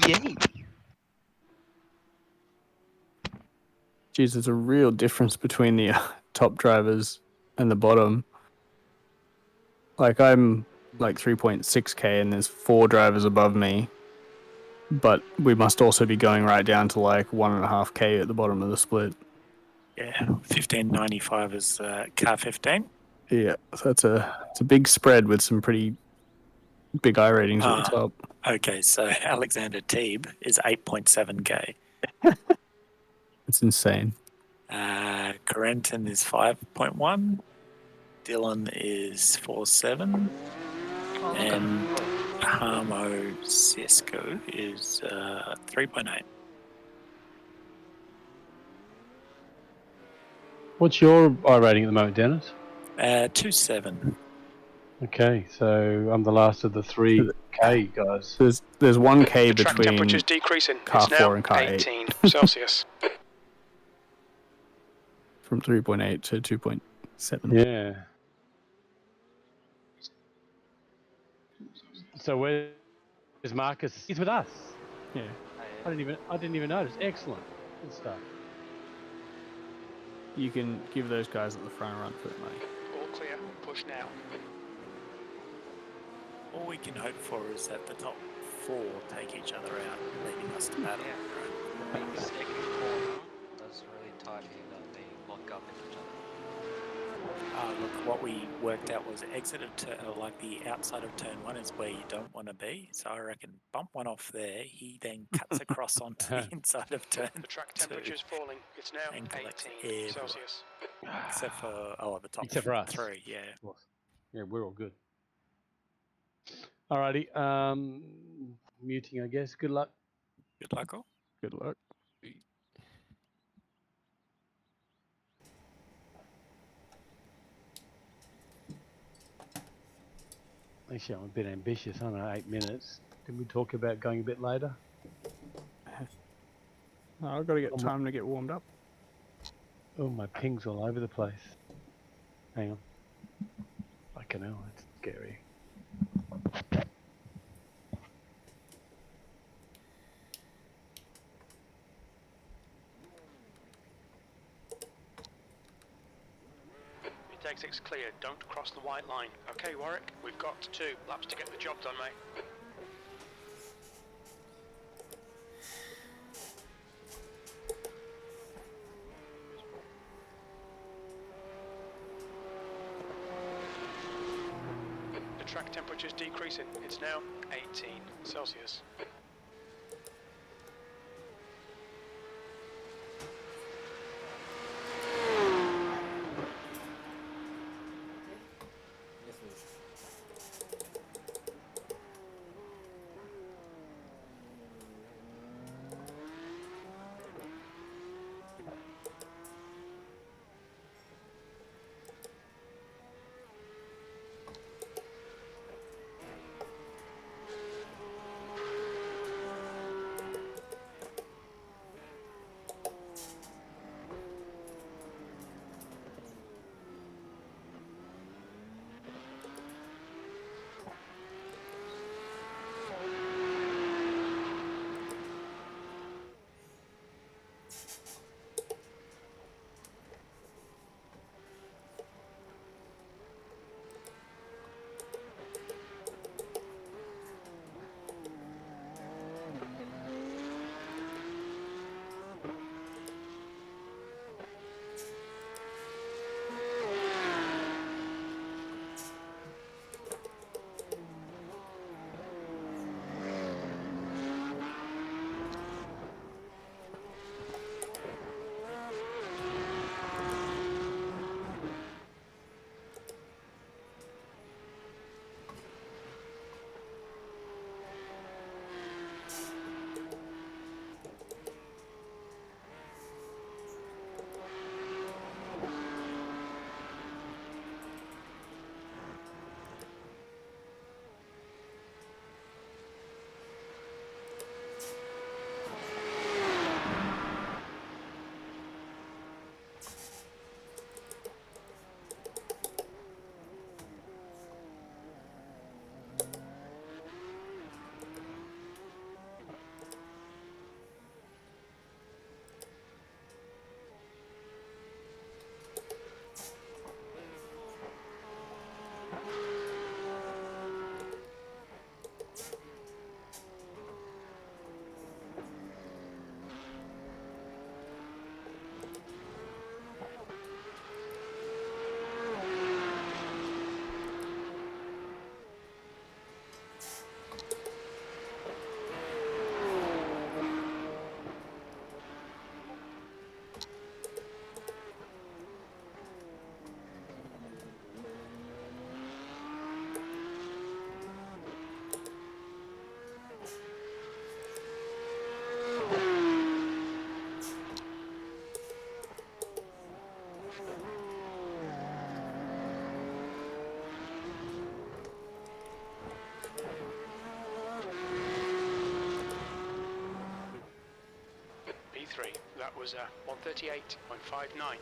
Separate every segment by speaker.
Speaker 1: Yay!
Speaker 2: Geez, there's a real difference between the top drivers and the bottom. Like, I'm like 3.6k and there's 4 drivers above me. But we must also be going right down to like 1.5k at the bottom of the split.
Speaker 3: Yeah, 1595 is car 15.
Speaker 2: Yeah, so it's a big spread with some pretty big I ratings at the top.
Speaker 3: Okay, so Alexander Teeb is 8.7k.
Speaker 2: It's insane.
Speaker 3: Corentin is 5.1. Dylan is 4.7. And Harmo Cisco is 3.8.
Speaker 4: What's your I rating at the moment, Dennis?
Speaker 3: 2.7.
Speaker 4: Okay, so I'm the last of the 3K guys.
Speaker 2: There's 1k
Speaker 1: The track
Speaker 2: between
Speaker 1: temperature's decreasing.
Speaker 2: car
Speaker 1: It's
Speaker 2: 4
Speaker 1: now
Speaker 2: and car
Speaker 1: 18 Celsius.
Speaker 2: from 3.8 to 2.7.
Speaker 4: Yeah. So where's Marcus? He's with us.
Speaker 2: Yeah.
Speaker 4: I didn't even notice. Excellent. Good stuff.
Speaker 2: You can give those guys at the front a run for it, mate.
Speaker 1: All clear. Push now.
Speaker 3: All we can hope for is that the top 4 take each other out, leaving us to battle.
Speaker 5: Yeah. Being second corner, that's really tight here that they lock up in each other.
Speaker 3: Look, what we worked out was exit of like the outside of turn 1 is where you don't want to be. So I reckon bump one off there. He then cuts across onto the inside of turn
Speaker 1: The track temperature's falling. It's now 18 Celsius.
Speaker 3: Except for the top
Speaker 4: Except for us.
Speaker 3: 3, yeah.
Speaker 4: Yeah, we're all good. Alrighty. Muting, I guess. Good luck.
Speaker 3: Good luck, all.
Speaker 2: Good luck.
Speaker 4: Actually, I'm a bit ambitious. I don't know, 8 minutes. Can we talk about going a bit later?
Speaker 2: No, I've got to get time to get warmed up.
Speaker 4: Oh, my ping's all over the place. Hang on. Fucking hell, that's scary.
Speaker 1: Exit's clear. Don't cross the white line. Okay, Warwick, we've got 2 laps to get the job done, mate. The track temperature's decreasing. It's now 18 Celsius. That was 138.59.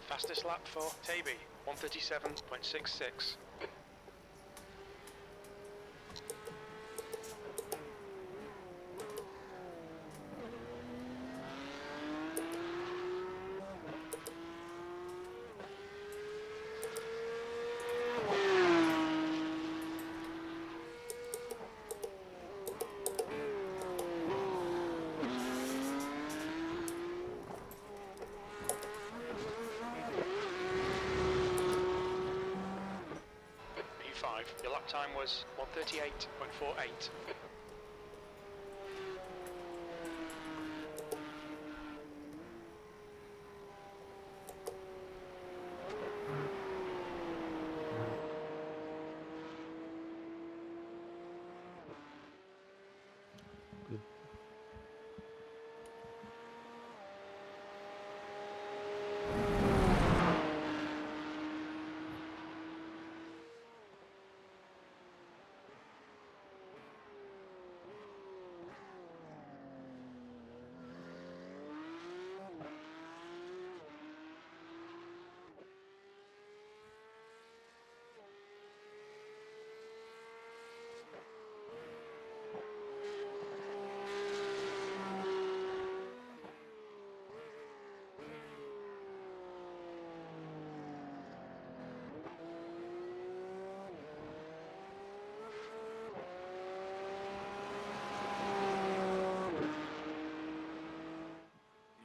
Speaker 1: Fastest lap for Taby, 137.66. Your lap time was 138.48.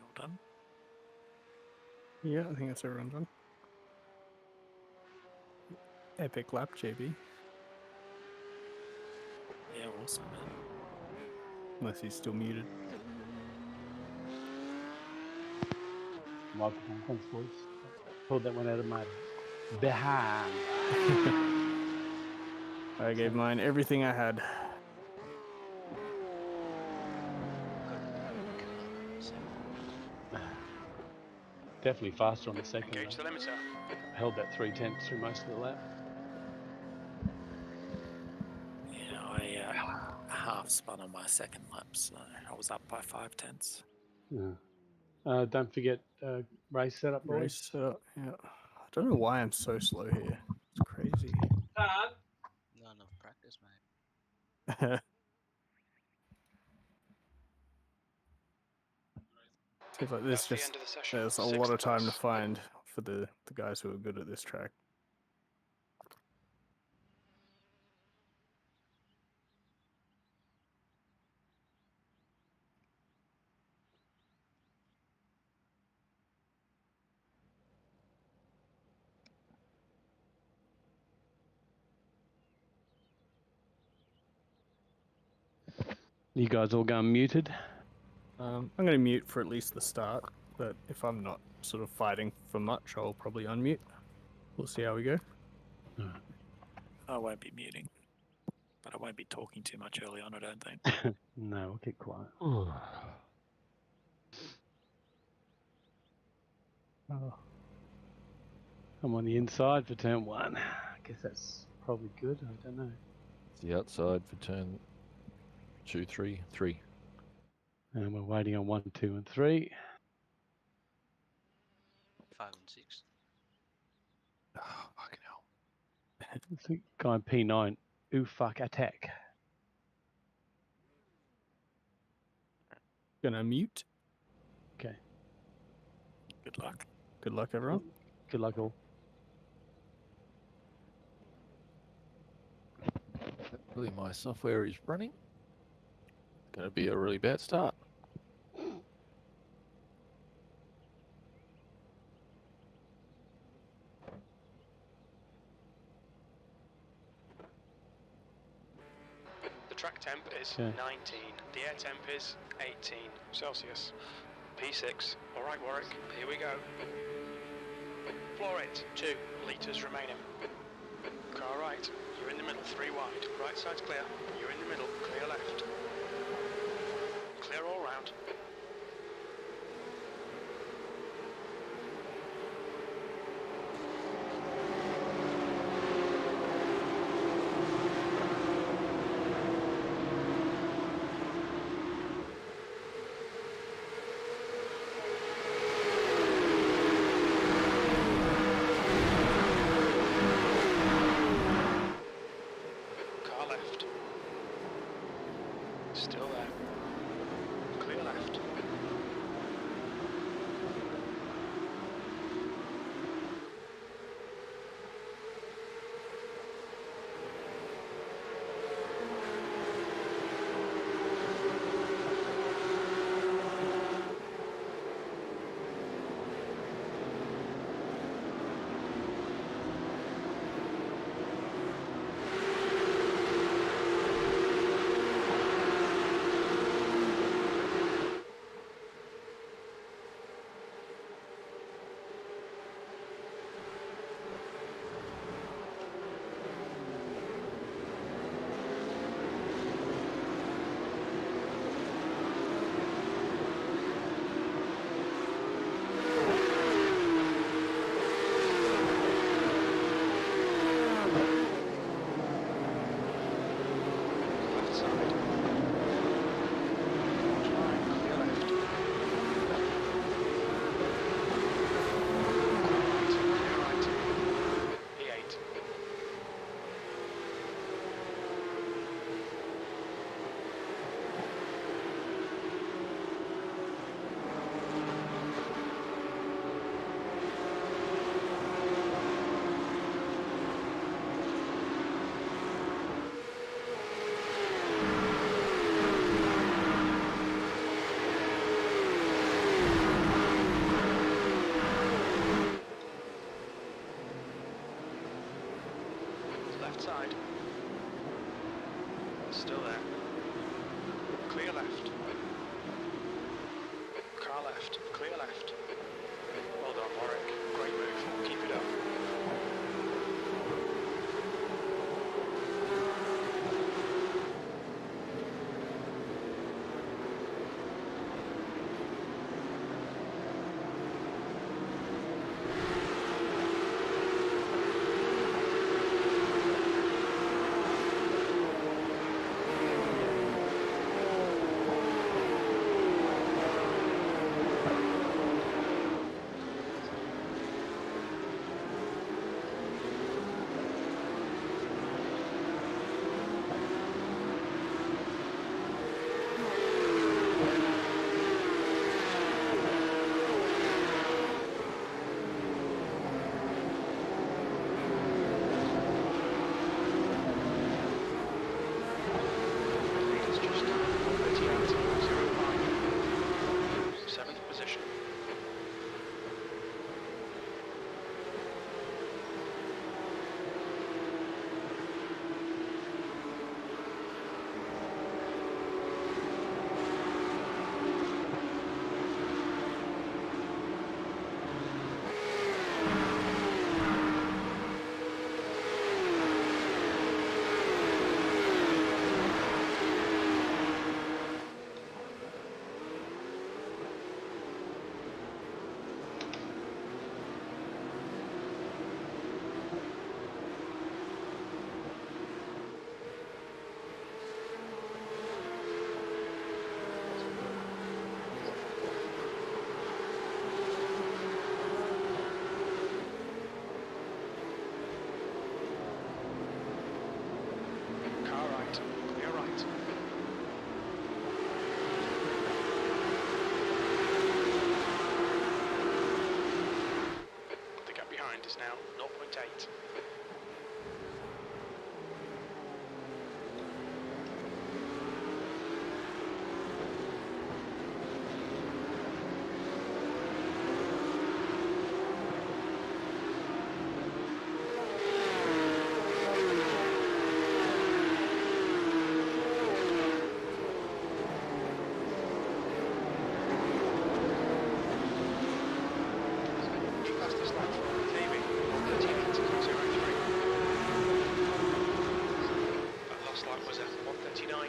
Speaker 3: All done.
Speaker 2: Yeah, I think that's everyone done. Epic lap, JB.
Speaker 3: Yeah, awesome, man.
Speaker 2: Unless he's still muted.
Speaker 4: Microphone, thanks, boys. Pulled that one out of my behind.
Speaker 2: I gave mine everything I had.
Speaker 4: Definitely faster on the second.
Speaker 1: Engage the
Speaker 4: Though.
Speaker 1: limiter.
Speaker 4: Held that 3/10 through most of the lap.
Speaker 3: Yeah, I half spun on my second lap, so I was up by 5/10.
Speaker 4: Yeah. Don't forget race setup, boys.
Speaker 2: Race setup, yeah. I don't know why I'm so slow here. It's crazy.
Speaker 5: Not enough practice, mate.
Speaker 2: Seems like
Speaker 1: That's
Speaker 2: this
Speaker 1: the
Speaker 2: just
Speaker 1: end of the session.
Speaker 2: there's a
Speaker 1: Sixth
Speaker 2: lot of time to
Speaker 1: place.
Speaker 2: find for the guys who are good at this track.
Speaker 4: You guys all going muted?
Speaker 2: I'm going to mute for at least the start, but if I'm not sort of fighting for much, I'll probably unmute. We'll see how we go.
Speaker 3: I won't be muting, but I won't be talking too much early on, I don't think.
Speaker 4: No, we'll keep quiet.
Speaker 2: Oh.
Speaker 4: I'm on the inside for turn 1. I guess that's probably good. I don't know.
Speaker 6: It's the outside for turn 2, 3, 3.
Speaker 4: And we're waiting on 1, 2, and 3.
Speaker 5: 5 and 6.
Speaker 6: Oh, fucking hell.
Speaker 4: I think guy in P9. Ooh, fuck, attack.
Speaker 2: Gonna mute.
Speaker 3: Good luck.
Speaker 2: Good luck, everyone.
Speaker 4: Good luck all.
Speaker 6: Hopefully my software is running. Going to be a really bad start.
Speaker 1: The track temp is
Speaker 4: Okay.
Speaker 1: 19. The air temp is 18 Celsius. P6. All right, Warwick, here we go. Floor it, 2 litres remaining. Car right, you're in the middle, 3 wide. Right side's clear, you're in the middle, clear left. Clear all round. Car left. Still there. Clear left. Left side. Large line, clear left. Clear right. P8. Left side. Still there. Clear left. Car left. Clear left. Well done, Warwick. Great move. Keep it up. behind us now, 0.8. New fastest lap for Davey, 1:38.03. That last lap was at 1:39.00.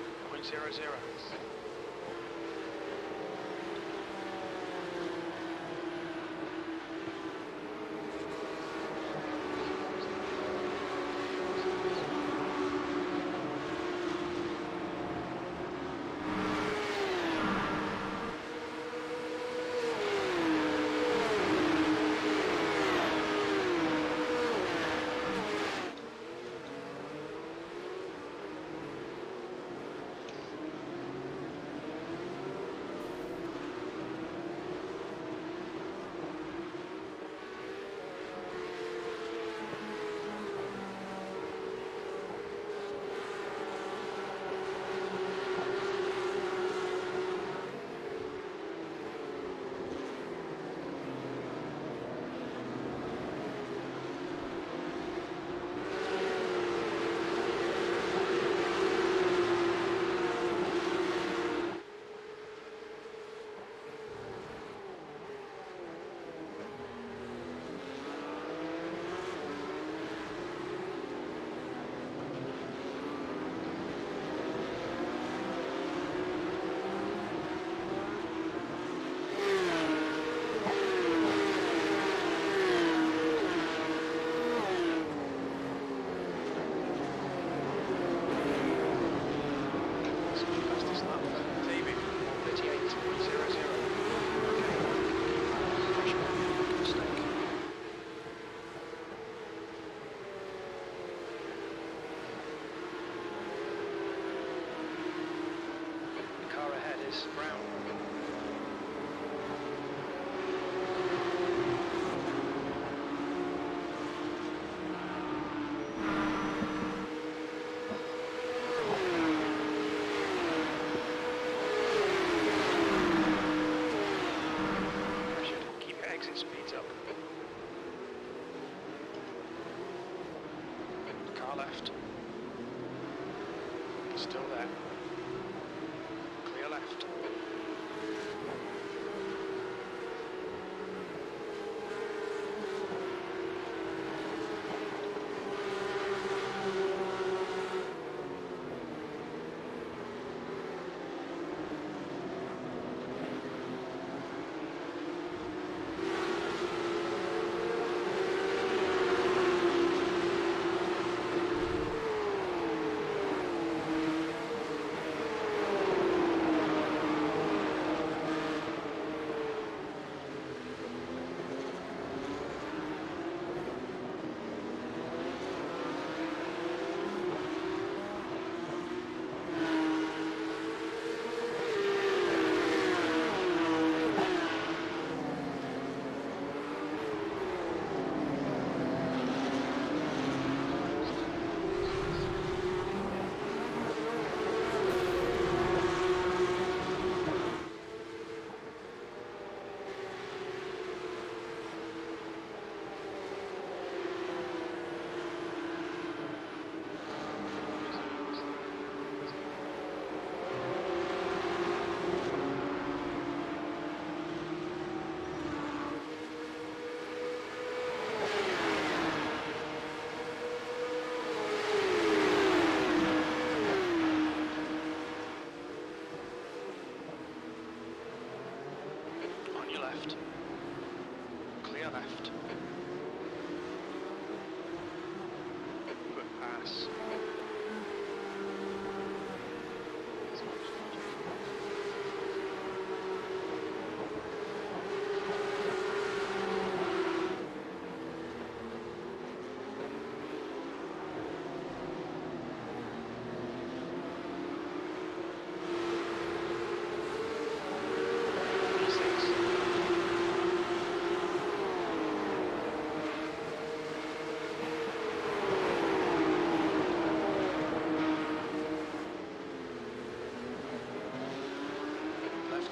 Speaker 1: Fastest lap for Davey, 1:38.00. Okay, pressure, mistake. The car ahead is brown. Pressured, keep your exit speeds up. Car left. Still there. Clear left.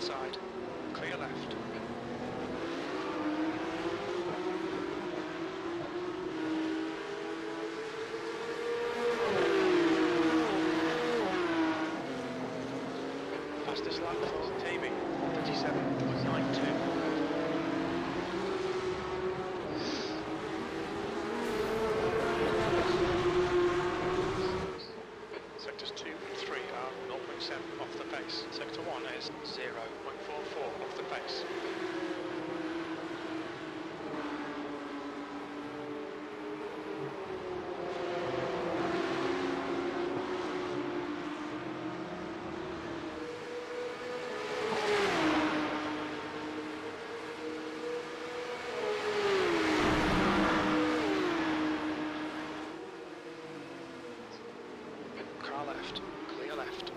Speaker 1: inside. Clear left. Fastest lap for TV, 1:37.92. Sectors 2 and 3 are 0.7 off the pace. Sector 1 is 0.44 off the pace. Car left, clear left.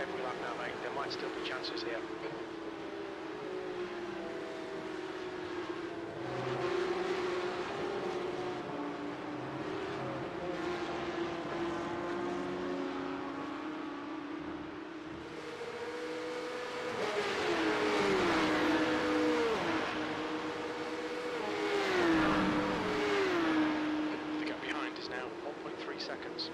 Speaker 1: Every lap now, mate. There might still be chances here. The gap behind is now 1.3 seconds.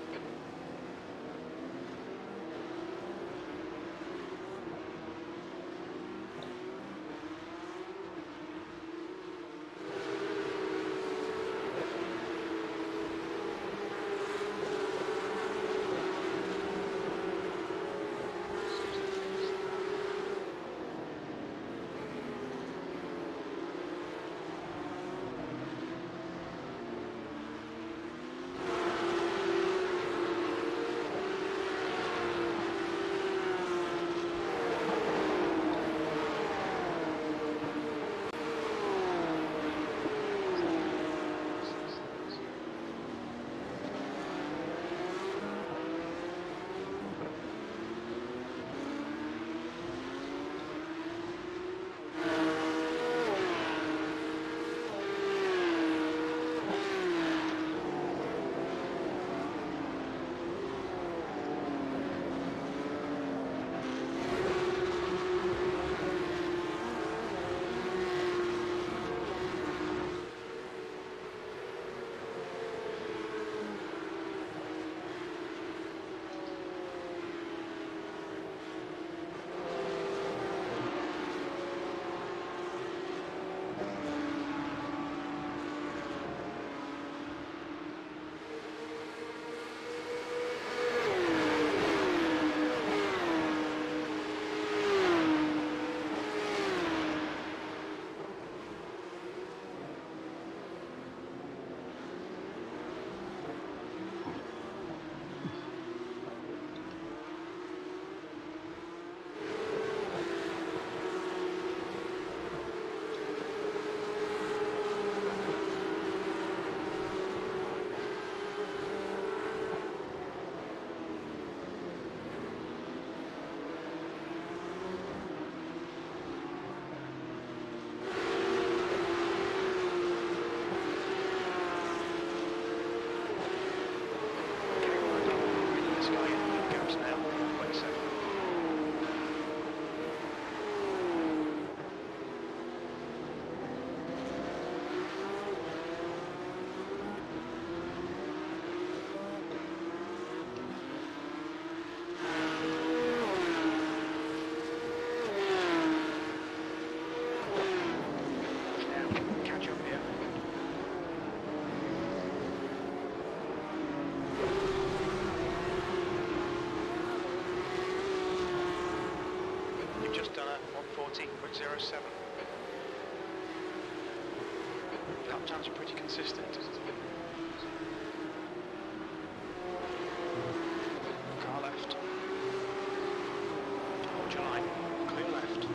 Speaker 1: You've just done a 140.07. Lap times are pretty consistent. Car left. Hold your line. Clear left.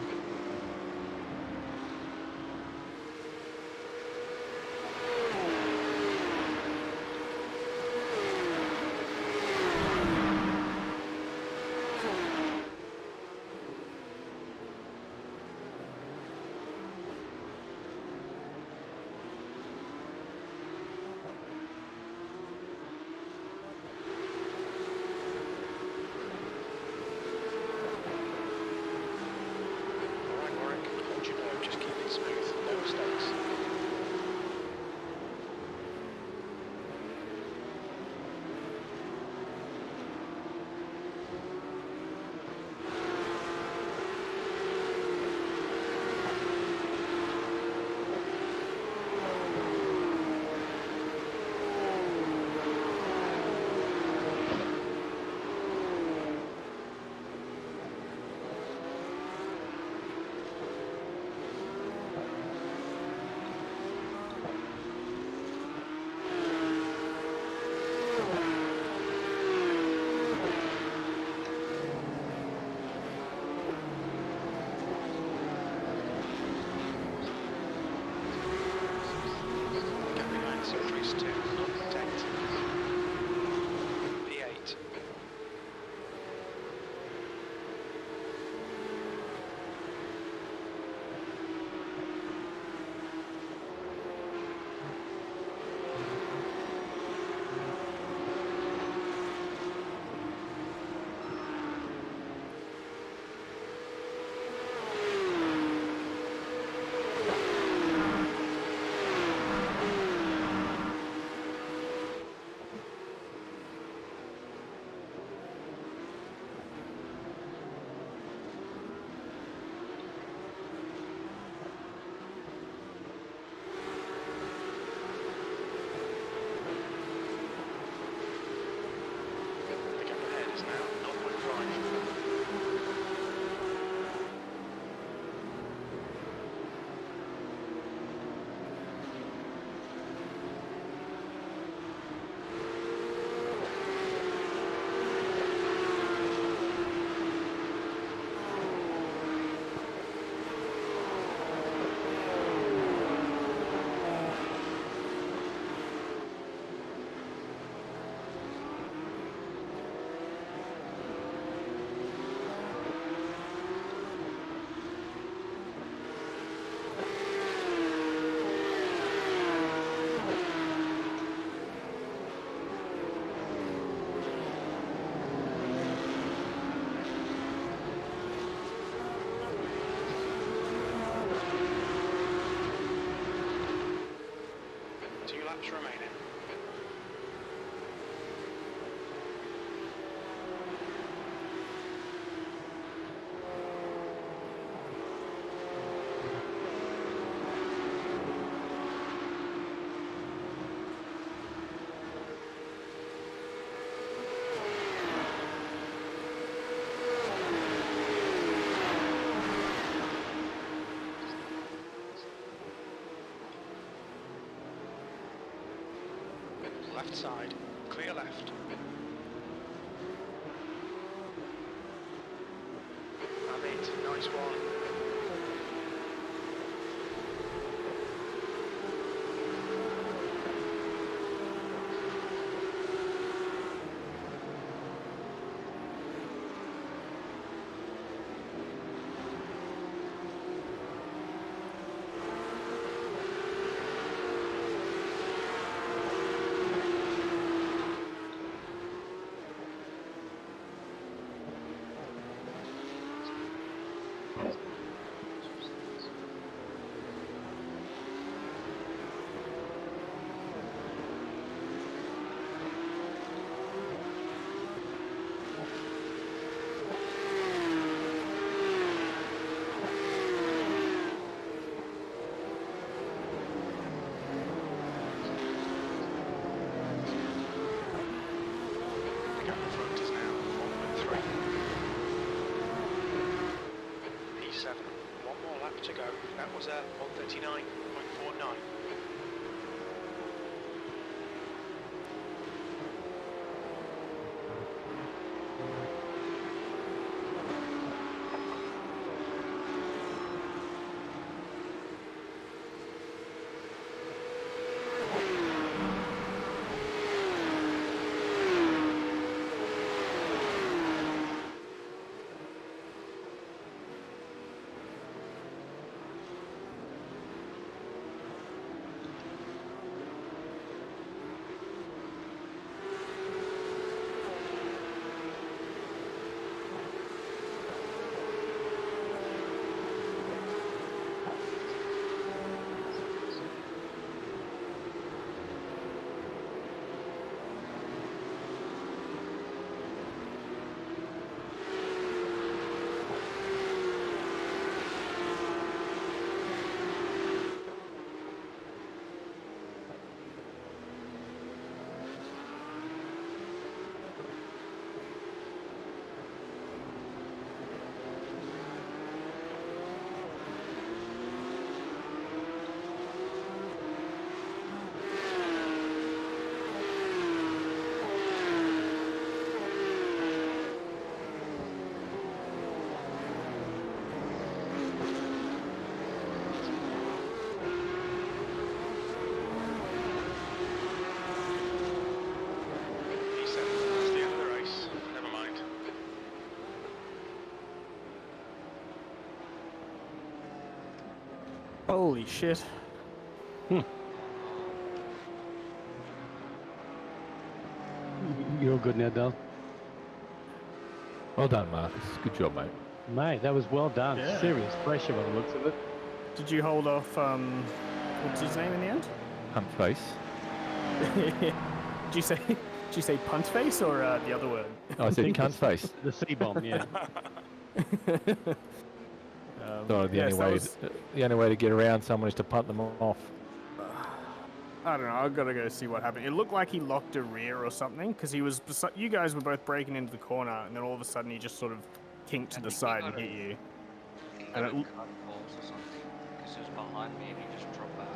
Speaker 1: Just keep it smooth, no mistakes. Increase to 0.8. V8. The gap ahead is now 0.5. Laps remaining. Left side, clear left. Have it, nice one. P7. One more lap to go. That was a 139.49.
Speaker 2: Holy shit.
Speaker 4: You're all good now, Dale.
Speaker 6: Well done, Marcus. Good job, mate.
Speaker 4: Mate, that was well done.
Speaker 2: Yeah.
Speaker 4: Serious pressure by the looks of it.
Speaker 2: Did you hold off, what's his name in the end?
Speaker 6: Hunt face.
Speaker 2: Did you say punt face or the other word?
Speaker 6: Oh, I said cunt face.
Speaker 4: The C-bomb, yeah.
Speaker 6: So the only way to get around someone is to punt them off.
Speaker 2: I don't know. I've got to go see what happened. It looked like he locked a rear or something because he was. You guys were both breaking into the corner, and then all of a sudden he just sort of kinked to the side and hit you.
Speaker 5: He
Speaker 2: And
Speaker 5: got
Speaker 2: it
Speaker 5: a cut balls or something because he was behind me and he just dropped back.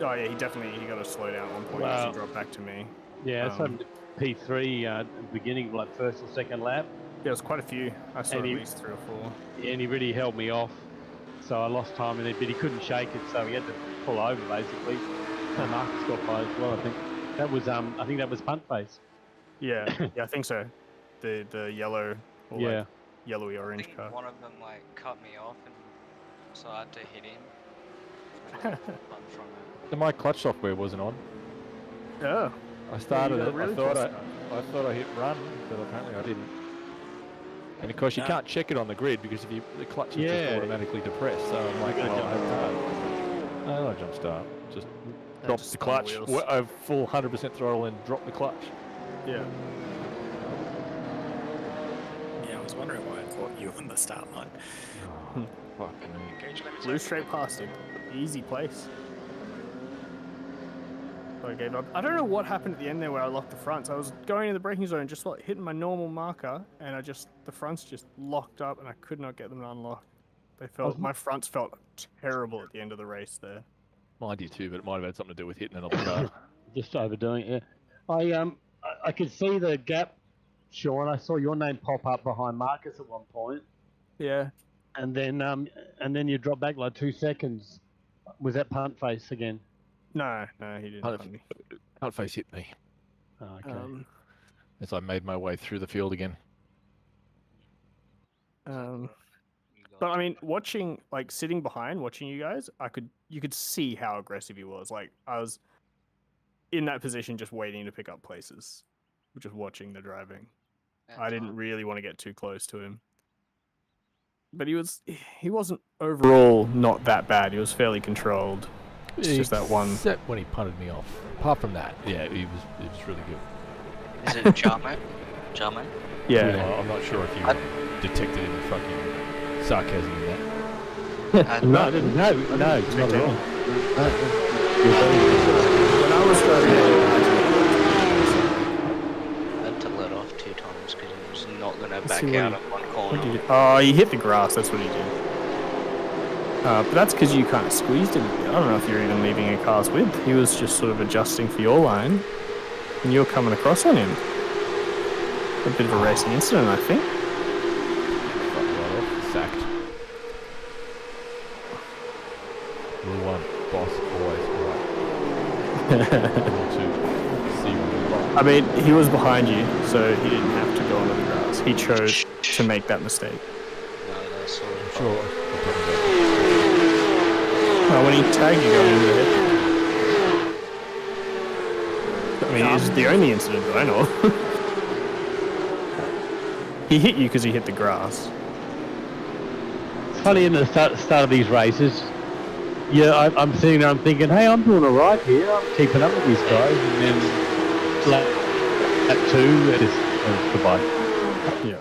Speaker 2: Oh yeah, he got to slow down at one point.
Speaker 4: Wow.
Speaker 2: He dropped back to me.
Speaker 4: Yeah, it's happened to P3 at the beginning, like first or second lap.
Speaker 2: There was quite a few. I saw
Speaker 4: And
Speaker 2: at
Speaker 4: he-
Speaker 2: least 3 or 4.
Speaker 4: And he really held me off. So I lost time in it, but he couldn't shake it, so he had to pull over basically. And Marcus got by as well, I think. That was I think that was punt face.
Speaker 2: Yeah, yeah, I think so. The yellow, or
Speaker 4: Yeah.
Speaker 2: like yellowy
Speaker 5: I
Speaker 2: orange
Speaker 5: think
Speaker 2: car.
Speaker 5: one of them like cut me off and so I had to hit him. And I got a punch from it.
Speaker 6: My clutch software wasn't on.
Speaker 2: Oh,
Speaker 6: I started
Speaker 2: got a
Speaker 6: it.
Speaker 2: really
Speaker 6: I thought
Speaker 2: cool
Speaker 6: I thought I hit run, but apparently I didn't. And of course you can't check it on the grid because if the clutch is just
Speaker 4: Yeah.
Speaker 6: automatically depressed. So I'm like,
Speaker 4: You gotta
Speaker 6: oh, I
Speaker 4: jump
Speaker 6: have to. No, I jump start. Just drop
Speaker 2: just
Speaker 6: the
Speaker 2: spun the
Speaker 6: clutch.
Speaker 2: wheels.
Speaker 6: I full 100% throttle and drop the clutch.
Speaker 2: yeah.
Speaker 3: Yeah, I was wondering why I thought you were on the start line.
Speaker 6: Fuck me.
Speaker 1: Engage limiter.
Speaker 2: Flew straight past him. Easy place. So I gave up. I don't know what happened at the end there where I locked the fronts. I was going in the braking zone, just like hitting my normal marker, and the fronts just locked up, and I could not get them to unlock. My fronts felt terrible at the end of the race there.
Speaker 6: Mine did too, but it might have had something to do with hitting another car.
Speaker 4: Just overdoing it, yeah. I could see the gap, Sean. I saw your name pop up behind Marcus at one point,
Speaker 2: Yeah.
Speaker 4: and then you dropped back like 2 seconds. Was that punt face again?
Speaker 2: No, he didn't
Speaker 6: Punt-
Speaker 2: hunt me.
Speaker 6: Hunt face hit me
Speaker 4: Oh, okay.
Speaker 6: as I made my way through the field again.
Speaker 5: You got
Speaker 2: But I mean, sitting behind, watching you guys, you could see how aggressive he was. Like I was in that position, just waiting to pick up places, just watching the driving.
Speaker 5: that
Speaker 2: I didn't
Speaker 5: time.
Speaker 2: really want to get too close to him. But he wasn't overall not that bad. He was fairly controlled. It's just that one.
Speaker 6: Except when he punted me off. Apart from that, yeah, it was really good.
Speaker 5: Is it Jarmo? Jarmo?
Speaker 2: Yeah.
Speaker 6: Well, I'm not sure if you detected any fucking sarcasm in that.
Speaker 4: No, I didn't. No, not at all. No.
Speaker 2: When I was
Speaker 5: I had to let off 2 times because he was not going to back
Speaker 2: see what
Speaker 5: out
Speaker 2: he-
Speaker 5: of one
Speaker 2: what
Speaker 5: corner.
Speaker 2: did he hit the grass. That's what he did. But that's because you kind of squeezed him a bit. I don't know if you're even leaving a car's width. He was just sort of adjusting for your line, and you're coming across on him. A bit of a racing incident, I think.
Speaker 6: Sacked. Rule 1, boss always right. Rule 2, see
Speaker 2: I mean, he was behind you, so he didn't have to go onto the grass. He chose to make that mistake.
Speaker 5: No, that's all.
Speaker 6: sure.
Speaker 2: Well, when he tagged you going into the head. I mean, it's the only incident that I know of. He hit you because he hit the grass.
Speaker 4: Funny in the start of these races, yeah, I'm sitting there, I'm thinking, hey, I'm doing all right here, I'm keeping up with these guys, and then lap 2, it's goodbye.
Speaker 2: Yeah.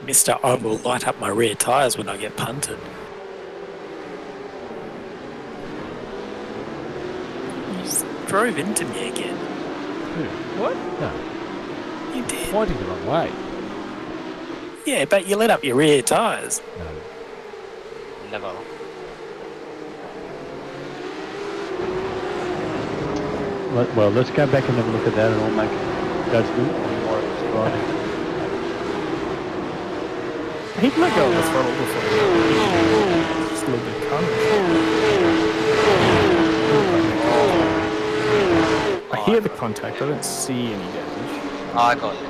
Speaker 3: Mister, I will light up my rear tyres when I get punted. You just drove into me again.
Speaker 6: Who? What? No.
Speaker 3: You did.
Speaker 6: Pointing the wrong way.
Speaker 3: Yeah, but you lit up your rear tyres.
Speaker 6: No.
Speaker 5: Never.
Speaker 4: Well, let's go back and have a look at that, and I'll make a judgment on what it's driving.
Speaker 2: He let go of the throttle before he just a little bit carnage. I hear the contact, I don't see any damage.
Speaker 5: Oh, I got it.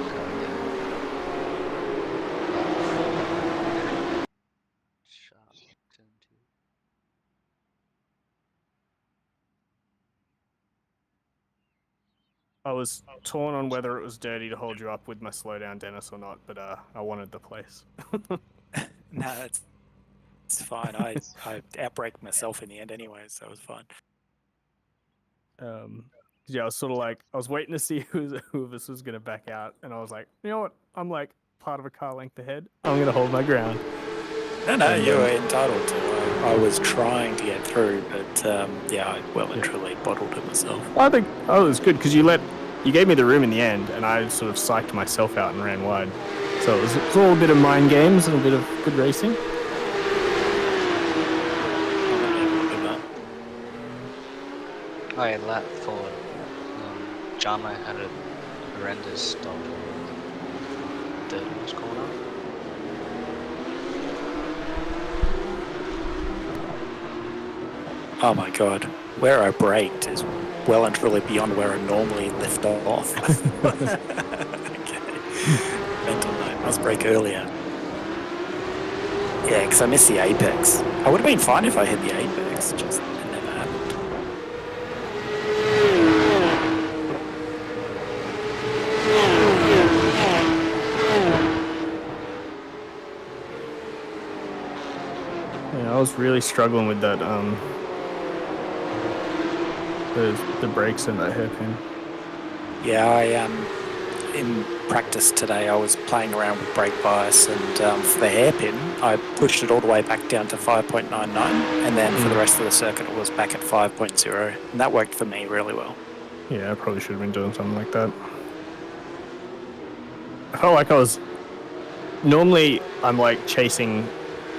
Speaker 2: I was torn on whether it was dirty to hold you up with my slowdown Dennis or not, but I wanted the place.
Speaker 3: No, it's fine. I outbraked myself in the end anyway, so it was fine.
Speaker 2: Yeah, I was sort of like, I was waiting to see who of us was going to back out, and I was like, you know what, I'm like part of a car length ahead, I'm going to hold my ground.
Speaker 3: No, you were entitled to. I was trying to get through, but yeah, I well and truly bottled it myself.
Speaker 2: I think it was good because you gave me the room in the end, and I sort of psyched myself out and ran wide. So it was all a bit of mind games and a bit of good racing.
Speaker 5: Oh yeah, lap 4. Jamo had a horrendous stop in the third corner.
Speaker 3: Oh my god, where I braked is well and truly beyond where I normally lift off. Okay. Mental note, must brake earlier. Yeah, because I missed the apex. I would have been fine if I hit the apex, just it never happened.
Speaker 2: Yeah, I was really struggling with that, the brakes and that hairpin.
Speaker 3: Yeah, in practice today I was playing around with brake bias, and for the hairpin I pushed it all the way back down to 5.99, and then for the rest of the circuit it was back at 5.0, and that worked for me really well.
Speaker 2: Yeah, I probably should have been doing something like that. I felt like I was... Normally, I'm like chasing...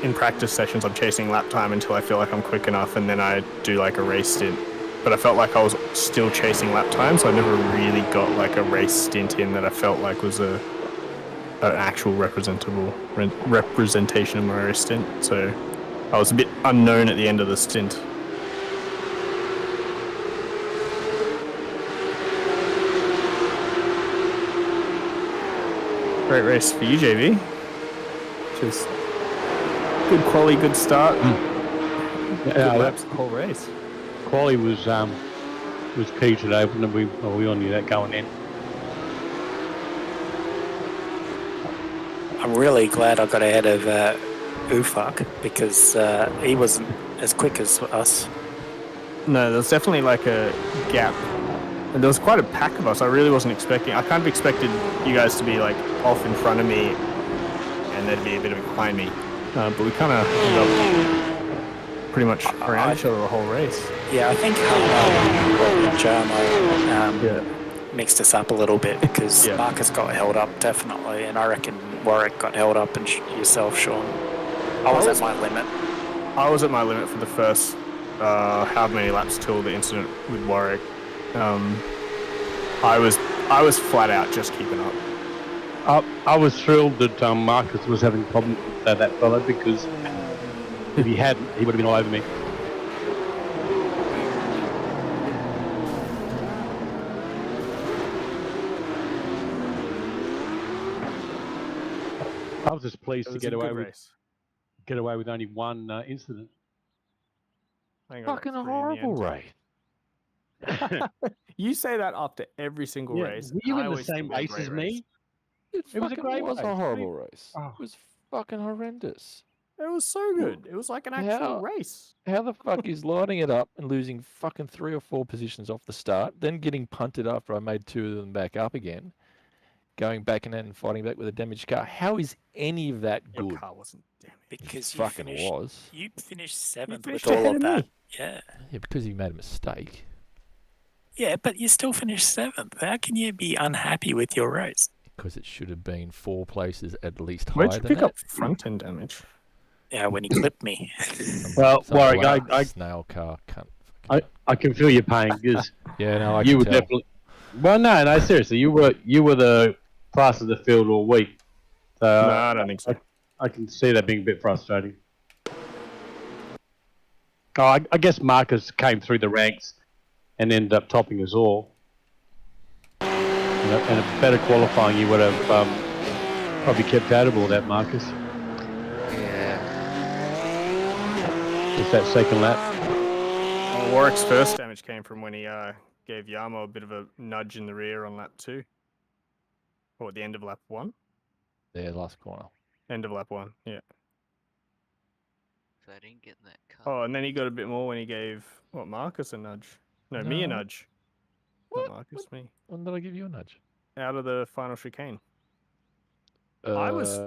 Speaker 2: In practice sessions, I'm chasing lap time until I feel like I'm quick enough, and then I do like a race stint. But I felt like I was still chasing lap time, so I never really got like a race stint in that I felt like was an actual representation of my race stint. So I was a bit unknown at the end of the stint. Great race for you, JB. Just good quality, good start. Good laps the whole race.
Speaker 4: Quali was key today, and we all knew that going in.
Speaker 3: I'm really glad I got ahead of Ufak, because he wasn't as quick as us.
Speaker 2: No, there was definitely like a gap. And there was quite a pack of us. I really wasn't expecting... I kind of expected you guys to be like off in front of me and there'd be a bit of behind me. But we kind of ended up pretty much around each other the whole race.
Speaker 3: Yeah, I think Jamo mixed us up a little bit, because Marcus got held up, definitely, and I reckon Warwick got held up, and yourself, Sean. I was at my limit.
Speaker 2: I was at my limit for the first how many laps till the incident with Warwick. I was flat out just keeping up.
Speaker 4: I was thrilled that Marcus was having problems with that fellow, because if he hadn't, he would have been all over me. I was just pleased
Speaker 2: It
Speaker 4: to
Speaker 2: was
Speaker 4: get
Speaker 2: a
Speaker 4: away
Speaker 2: good
Speaker 4: with
Speaker 2: race.
Speaker 4: only one incident.
Speaker 2: I think I got
Speaker 6: Fucking
Speaker 2: 3 in the
Speaker 6: horrible
Speaker 2: end.
Speaker 6: race.
Speaker 2: You say that after every single
Speaker 4: Yeah,
Speaker 2: race.
Speaker 4: were you
Speaker 2: I
Speaker 4: in the
Speaker 2: always
Speaker 4: same
Speaker 2: think it was a
Speaker 4: race
Speaker 2: great
Speaker 4: as
Speaker 2: race.
Speaker 4: me?
Speaker 6: It
Speaker 4: was a
Speaker 6: fucking
Speaker 4: great
Speaker 6: was a
Speaker 4: race.
Speaker 6: horrible race.
Speaker 4: Oh.
Speaker 6: It was fucking horrendous.
Speaker 2: It was so good. It was like an actual
Speaker 6: How-
Speaker 2: race.
Speaker 6: How the fuck is lining it up and losing fucking 3 or 4 positions off the start, then getting punted after I made 2 of them back up again, going back and then fighting back with a damaged car? How is any of that
Speaker 2: Your
Speaker 6: good?
Speaker 2: car wasn't damaged.
Speaker 3: Because
Speaker 6: It fucking was.
Speaker 3: You finished 7th
Speaker 2: finished
Speaker 3: with all
Speaker 2: ahead
Speaker 3: of
Speaker 2: of
Speaker 3: that.
Speaker 2: me.
Speaker 3: Yeah.
Speaker 6: Yeah, because he made a mistake.
Speaker 3: Yeah, but you still finished 7th. How can you be unhappy with your race?
Speaker 6: Because it should have been 4 places at least
Speaker 2: Where'd
Speaker 6: higher
Speaker 2: you
Speaker 6: than
Speaker 2: pick
Speaker 6: that.
Speaker 2: up front end damage?
Speaker 3: Yeah, when he clipped me.
Speaker 4: Well,
Speaker 6: Some
Speaker 4: Warwick,
Speaker 6: bloke snail car cunt.
Speaker 4: I can feel your pain, because
Speaker 6: Yeah, no, I
Speaker 4: you
Speaker 6: can
Speaker 4: were
Speaker 6: tell.
Speaker 4: definitely. Well, no, seriously, you were the class of the field all week. So
Speaker 2: No, I don't think so.
Speaker 4: I can see that being a bit frustrating. Oh, I guess Marcus came through the ranks and ended up topping us all. And a better qualifying, you would have probably kept out of all that, Marcus.
Speaker 5: Yeah.
Speaker 4: Just that second lap.
Speaker 2: Well, Warwick's first damage came from when he gave Yamo a bit of a nudge in the rear on lap 2. Or at the end of lap 1?
Speaker 6: There, last corner.
Speaker 2: End of lap 1, yeah.
Speaker 5: So I didn't get that car.
Speaker 2: Oh, and then he got a bit more when he gave, Marcus a nudge. No, me a
Speaker 6: No.
Speaker 2: nudge.
Speaker 6: What?
Speaker 2: Not Marcus, me.
Speaker 6: When did I give you a nudge?
Speaker 2: Out of the final chicane. I was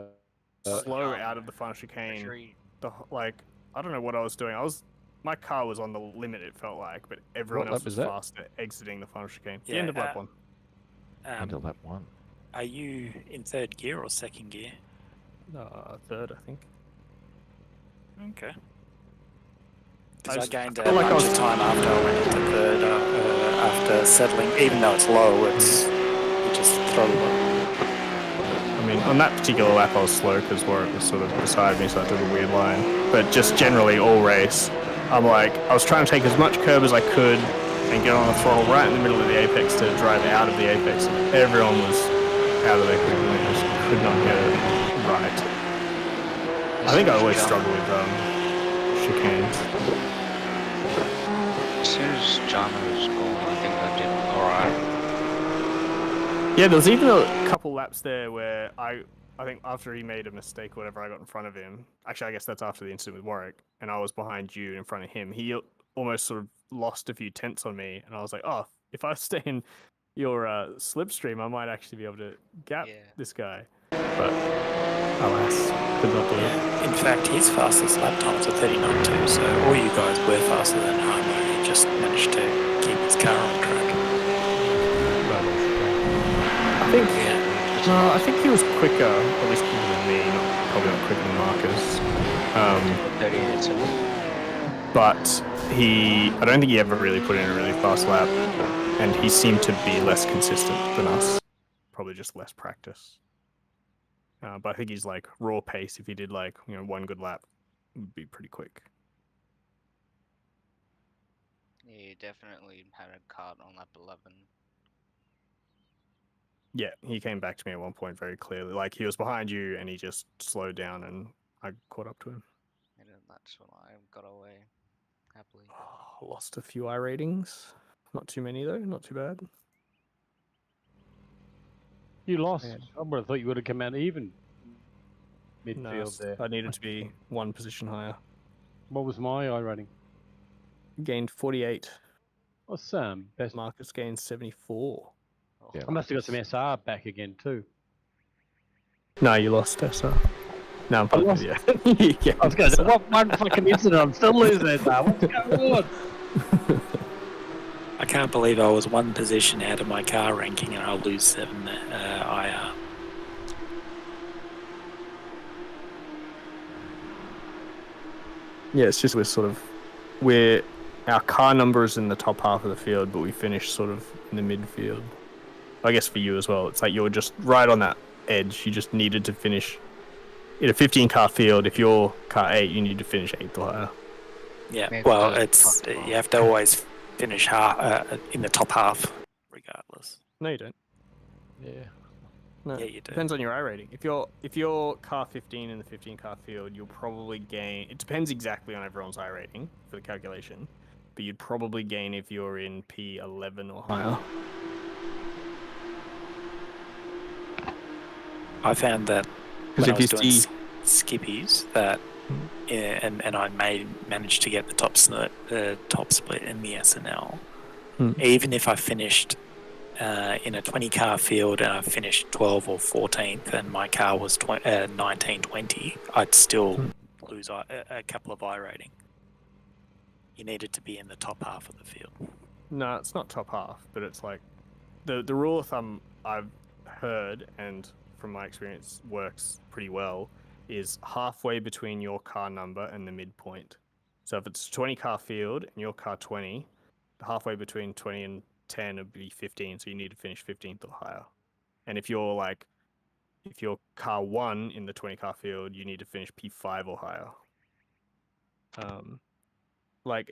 Speaker 2: slow out of the final chicane. I don't know what I was doing. My car was on the limit, it felt like, but everyone
Speaker 6: What
Speaker 2: else
Speaker 6: lap
Speaker 2: was
Speaker 6: is that?
Speaker 2: faster exiting the final chicane. The
Speaker 3: Yeah,
Speaker 2: end of lap 1.
Speaker 6: End of lap 1.
Speaker 3: Are you in 3rd gear or 2nd gear?
Speaker 2: 3rd, I think.
Speaker 3: Okay.
Speaker 2: I
Speaker 3: Because I
Speaker 2: just
Speaker 3: gained a
Speaker 2: felt like I
Speaker 3: bunch
Speaker 2: was-
Speaker 3: of time after I went into 3rd, after settling. Even though it's low, it's you just throttle it.
Speaker 2: I mean, on that particular lap I was slow because Warwick was sort of beside me, so I took a weird line. But just generally all race, I was trying to take as much curb as I could and get on the throttle right in the middle of the apex to drive out of the apex. Everyone was out of their quick and I just could not get it right. I think I always struggle with chicanes.
Speaker 5: As soon as John was going, I think I did alright.
Speaker 2: Yeah, there was even a couple laps there where I think after he made a mistake or whatever, I got in front of him. Actually, I guess that's after the incident with Warwick, and I was behind you in front of him. He almost sort of lost a few tenths on me, and I was like, oh, if I stay in your slipstream, I might actually be able to gap this guy. But alas, could not do it.
Speaker 3: Yeah. In fact, his fastest lap times are 39.2, so all you guys were faster than Harmo. He just managed to keep his car on track.
Speaker 2: I think he was quicker, at least quicker than me, probably not quicker than Marcus.
Speaker 5: 38.
Speaker 2: But I don't think he ever really put in a really fast lap, and he seemed to be less consistent than us. Probably just less practice. But I think he's like raw pace. If he did one good lap, would be pretty quick.
Speaker 5: Yeah, you definitely had a cut on lap 11.
Speaker 2: Yeah, he came back to me at one point very clearly. Like he was behind you, and he just slowed down, and I caught up to him.
Speaker 5: And that's when I got away happily.
Speaker 2: Lost a few I ratings. Not too many though. Not too bad.
Speaker 4: You lost.
Speaker 2: Yeah.
Speaker 4: I would have thought you would have come out even midfield
Speaker 2: No,
Speaker 4: there.
Speaker 2: I needed to be one position higher.
Speaker 4: What was my I rating?
Speaker 2: Gained 48.
Speaker 4: Oh, Sam, best.
Speaker 2: Marcus gained 74.
Speaker 6: Yeah.
Speaker 4: I must have got some SR back again too.
Speaker 2: No, you lost SR. No, I'm
Speaker 4: I lost.
Speaker 2: yeah. Yeah,
Speaker 4: I was going to say, what one fucking incident? I'm still losing SR. What's going on?
Speaker 3: I can't believe I was one position out of my car ranking and I'll lose 7 IR.
Speaker 2: Yeah, it's just we're our car number is in the top half of the field, but we finish sort of in the midfield. I guess for you as well, it's like you're just right on that edge. You just needed to finish in a 15 car field. If you're car 8, you need to finish 8th or higher.
Speaker 3: Yeah,
Speaker 5: Maybe
Speaker 3: well,
Speaker 5: just
Speaker 3: it's
Speaker 5: fuck off.
Speaker 3: you have to always finish in the top half, regardless.
Speaker 2: No, you don't.
Speaker 6: Yeah.
Speaker 2: No,
Speaker 3: Yeah, you do.
Speaker 2: depends on your I rating. If you're car 15 in the 15 car field, you'll probably gain. It depends exactly on everyone's I rating for the calculation, but you'd probably gain if you're in P11 or higher.
Speaker 3: I found that
Speaker 2: Because
Speaker 3: when I
Speaker 2: if
Speaker 3: was
Speaker 2: you
Speaker 3: doing
Speaker 2: see,
Speaker 3: skippies, that and I managed to get the top split in the SNL. Even if I finished in a 20 car field and I finished 12th or 14th and my car was 1920, I'd still lose a couple of I rating. You needed to be in the top half of the field.
Speaker 2: no, it's not top half, but it's like the rule of thumb I've heard and from my experience works pretty well is halfway between your car number and the midpoint. So if it's a 20 car field and your car 20, halfway between 20 and 10 would be 15, so you need to finish 15th or higher. And if you're car 1 in the 20 car field, you need to finish P5 or higher.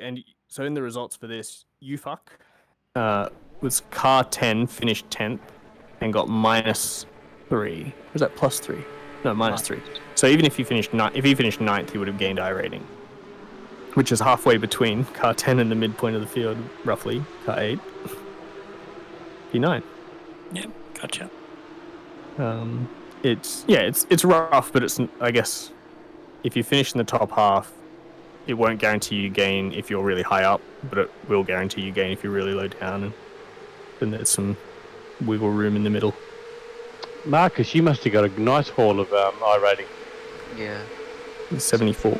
Speaker 2: And so in the results for this, UFuck was car 10, finished 10th, and got -3. Was that +3? No, -3. So even if you finished 9th, you would have gained I rating, which is halfway between car 10 and the midpoint of the field, roughly. Car 8, P9.
Speaker 3: Yeah, gotcha.
Speaker 2: It's rough, but I guess if you finish in the top half, it won't guarantee you gain if you're really high up, but it will guarantee you gain if you're really low down, and then there's some wiggle room in the middle.
Speaker 4: Marcus, you must have got a nice haul of I rating.
Speaker 5: Yeah.
Speaker 2: 74.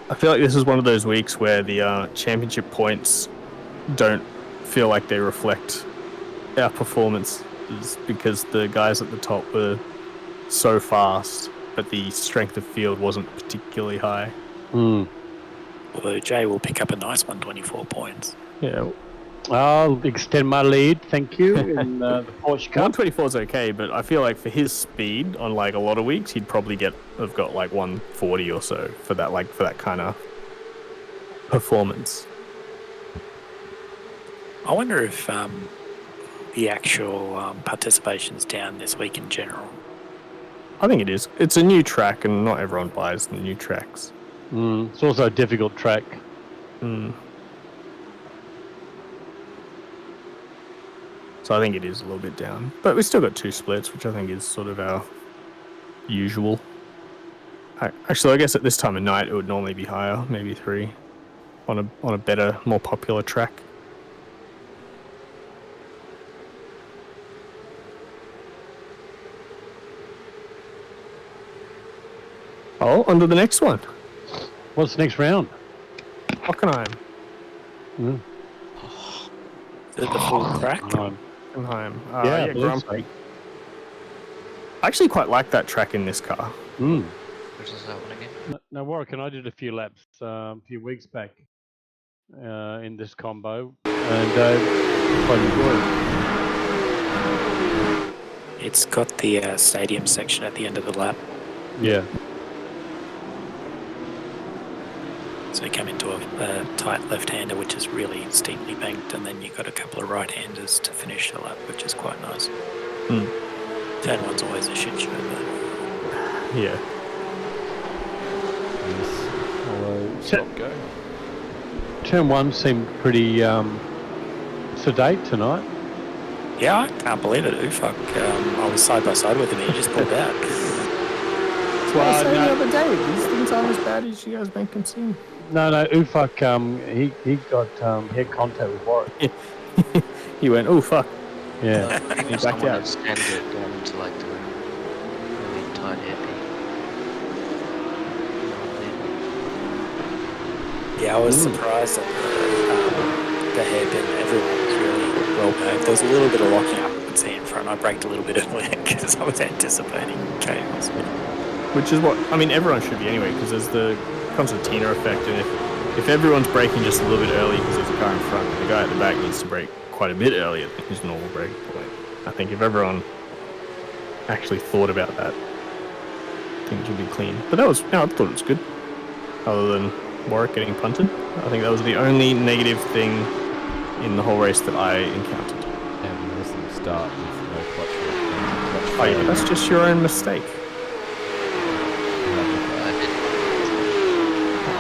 Speaker 2: I feel like this is one of those weeks where the championship points don't feel like they reflect our performance, because the guys at the top were so fast, but the strength of field wasn't particularly high.
Speaker 3: Although Jay will pick up a nice 124 points.
Speaker 2: Yeah,
Speaker 4: I'll extend my lead, thank you, in the Porsche Cup.
Speaker 2: 124 is okay, but I feel like for his speed on like a lot of weeks, he'd probably have got like 140 or so for that kind of performance.
Speaker 3: I wonder if the actual participation's down this week in general.
Speaker 2: I think it is. It's a new track, and not everyone buys the new tracks.
Speaker 4: It's also a difficult track.
Speaker 2: So I think it is a little bit down. But we still got 2 splits, which I think is sort of our usual. Actually, I guess at this time of night it would normally be higher, maybe 3, on a better, more popular track. Oh, on to the next one.
Speaker 4: What's the next round?
Speaker 2: Hockenheim.
Speaker 3: Is it the full crack?
Speaker 2: Hockenheim.
Speaker 4: Yeah, I believe
Speaker 2: Grand
Speaker 4: so.
Speaker 2: Prix. I actually quite like that track in this car.
Speaker 5: Which is that one again?
Speaker 4: Now, Warwick and I did a few laps a few weeks back in this combo, and quite enjoyed it.
Speaker 3: It's got the stadium section at the end of the lap.
Speaker 4: Yeah.
Speaker 3: So you come into a tight left-hander, which is really steeply banked, and then you've got a couple of right-handers to finish the lap, which is quite nice. Turn 1's always a shit show, though.
Speaker 2: Yeah.
Speaker 6: Hello, stop go.
Speaker 4: Turn 1 seemed pretty sedate tonight.
Speaker 3: Yeah, I can't believe it. Fuck. I was side by side with him and he just pulled out.
Speaker 2: That's what I was saying the other day. These things aren't as bad as you guys make them seem.
Speaker 4: No, Ufuk, he got head contact with Warwick.
Speaker 2: He went, oh, fuck.
Speaker 4: Yeah.
Speaker 2: He backed
Speaker 5: Someone
Speaker 2: out.
Speaker 5: extended down into like the really tight hairpin.
Speaker 3: Yeah, I was surprised that the hairpin, everyone was really well behaved. There was a little bit of locking up could see in front. I braked a little bit earlier because I was anticipating chaos.
Speaker 2: Which is what I mean. Everyone should be anyway, because there's the concertina effect, and if everyone's braking just a little bit early because there's a car in front, the guy at the back needs to brake quite a bit earlier than his normal brake point. I think if everyone actually thought about that, things would be clean. But that was, I thought it was good. Other than Warwick getting punted, I think that was the only negative thing in the whole race that I encountered.
Speaker 6: And the rest of them start with no clutch.
Speaker 2: Oh yeah, that's just your own mistake.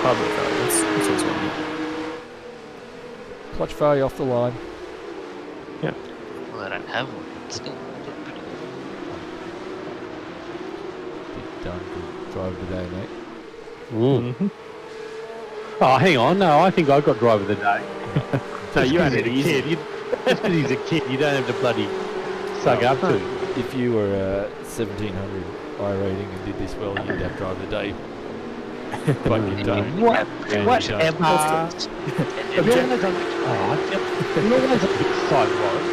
Speaker 2: Public failure, that's also on you.
Speaker 6: Clutch failure off the line.
Speaker 2: Yeah.
Speaker 5: Well, I don't have one. It's still pretty good.
Speaker 6: Good driver today, mate.
Speaker 2: Mm-hmm.
Speaker 4: Oh, hang on. No, I think I got driver of the day.
Speaker 2: No, you had it
Speaker 4: He's a
Speaker 2: easy.
Speaker 4: kid. Just because he's a kid, you don't have to bloody suck up to.
Speaker 6: If you were 1700 I rating and did this well, you'd have driver of the day. But you don't.
Speaker 4: What?
Speaker 6: And
Speaker 4: Whatever.
Speaker 6: you don't.
Speaker 4: You're always on the side, Warren.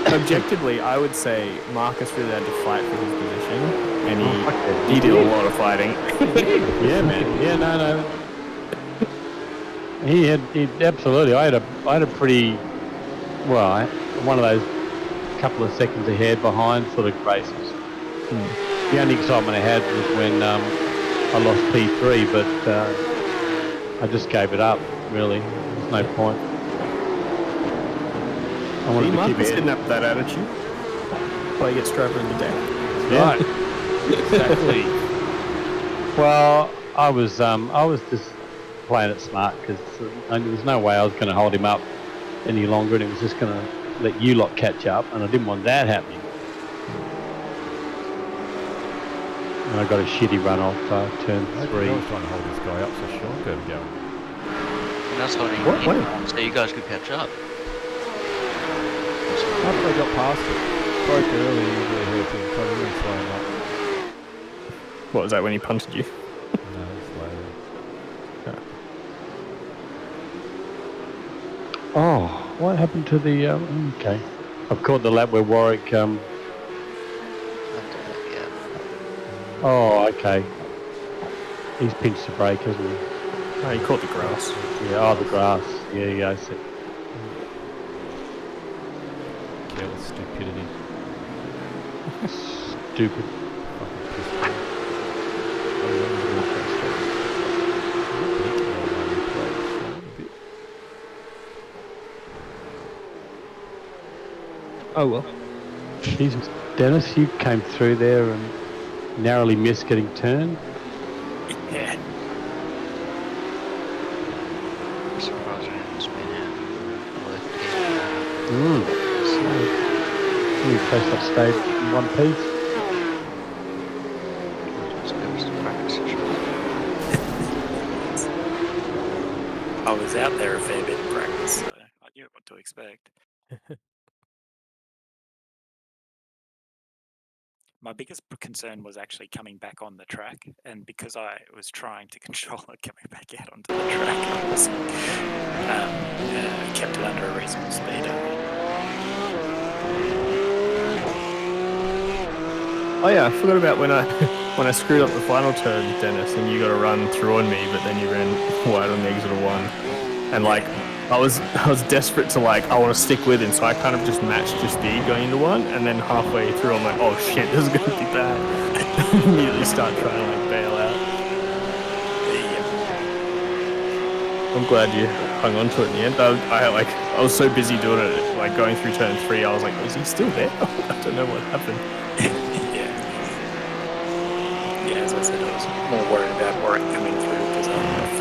Speaker 2: Objectively, I would say Marcus really had to fight for his position, and he did a lot of fighting.
Speaker 4: Yeah, man. Yeah, no. He absolutely. I had a pretty one of those couple of seconds ahead behind sort of races. The only excitement I had was when I lost P3, but I just gave it up. Really, there's no point. I wanted to keep
Speaker 2: Marcus
Speaker 4: it.
Speaker 2: didn't have that attitude. Well, he gets driver of the day.
Speaker 4: Right. Exactly. Well, I was just playing it smart because there was no way I was going to hold him up any longer, and it was just going to let you lot catch up, and I didn't want that happening. And I got a shitty run off turn 3.
Speaker 6: I was trying to hold this guy up so Sean could go.
Speaker 5: And that's holding
Speaker 2: What?
Speaker 5: him on so you guys could catch up.
Speaker 6: After I got past it, broke early, really hurt him, tried to really slow him up.
Speaker 2: What was that when he punted you?
Speaker 6: No, slowly.
Speaker 4: Oh, what happened to the? Okay, I've caught the lap where Warwick.
Speaker 5: I've done that, yeah.
Speaker 4: Oh, okay. He's pinched the brake, hasn't he?
Speaker 2: Oh, he caught the grass.
Speaker 4: Yeah. Oh, the grass. Yeah. I see.
Speaker 6: Careless stupidity.
Speaker 4: Stupid.
Speaker 6: Fucking piss me off.
Speaker 2: Oh well.
Speaker 4: Jesus, Dennis, you came through there and narrowly missed getting turned.
Speaker 3: Yeah.
Speaker 5: I'm surprised I haven't spin out.
Speaker 4: You placed up stage in one piece.
Speaker 5: Just give us a practice session.
Speaker 3: I was out there a fair bit in practice, so I knew what to expect. My biggest concern was actually coming back on the track, and because I was trying to control it coming back out onto the track, I was kept it under a reasonable speed.
Speaker 2: Oh yeah, I forgot about when I screwed up the final turn, Dennis, and you got to run through on me, but then you ran wide on the exit of 1, and like I was desperate to I want to stick with him, so I kind of just matched your speed going into 1, and then halfway through I'm like, oh shit, this is gonna be bad. Immediately start trying to bail out. I'm glad you hung on to it in the end. I was so busy doing it, going through turn 3. I was like, is he still there? I don't know what happened.
Speaker 3: Yeah, as I said, I was more worried about Warwick coming through because I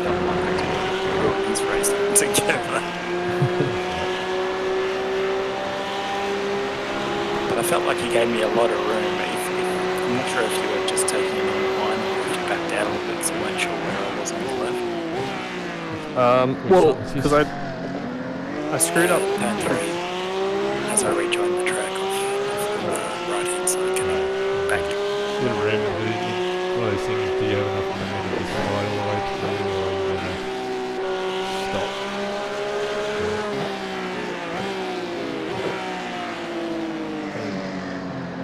Speaker 3: felt like I could ruin his race together. But I felt like he gave me a lot of room. I'm not sure if you were just taking him on the line or if you backed out a little bit, so I weren't sure where I was on the left.
Speaker 2: Well, because I screwed up.
Speaker 3: Turn 3, as I rejoined the track off the right-hand side, can I back you?
Speaker 6: Little random, one of those things, do you have enough momentum to slide all the way through, or are you going to stop?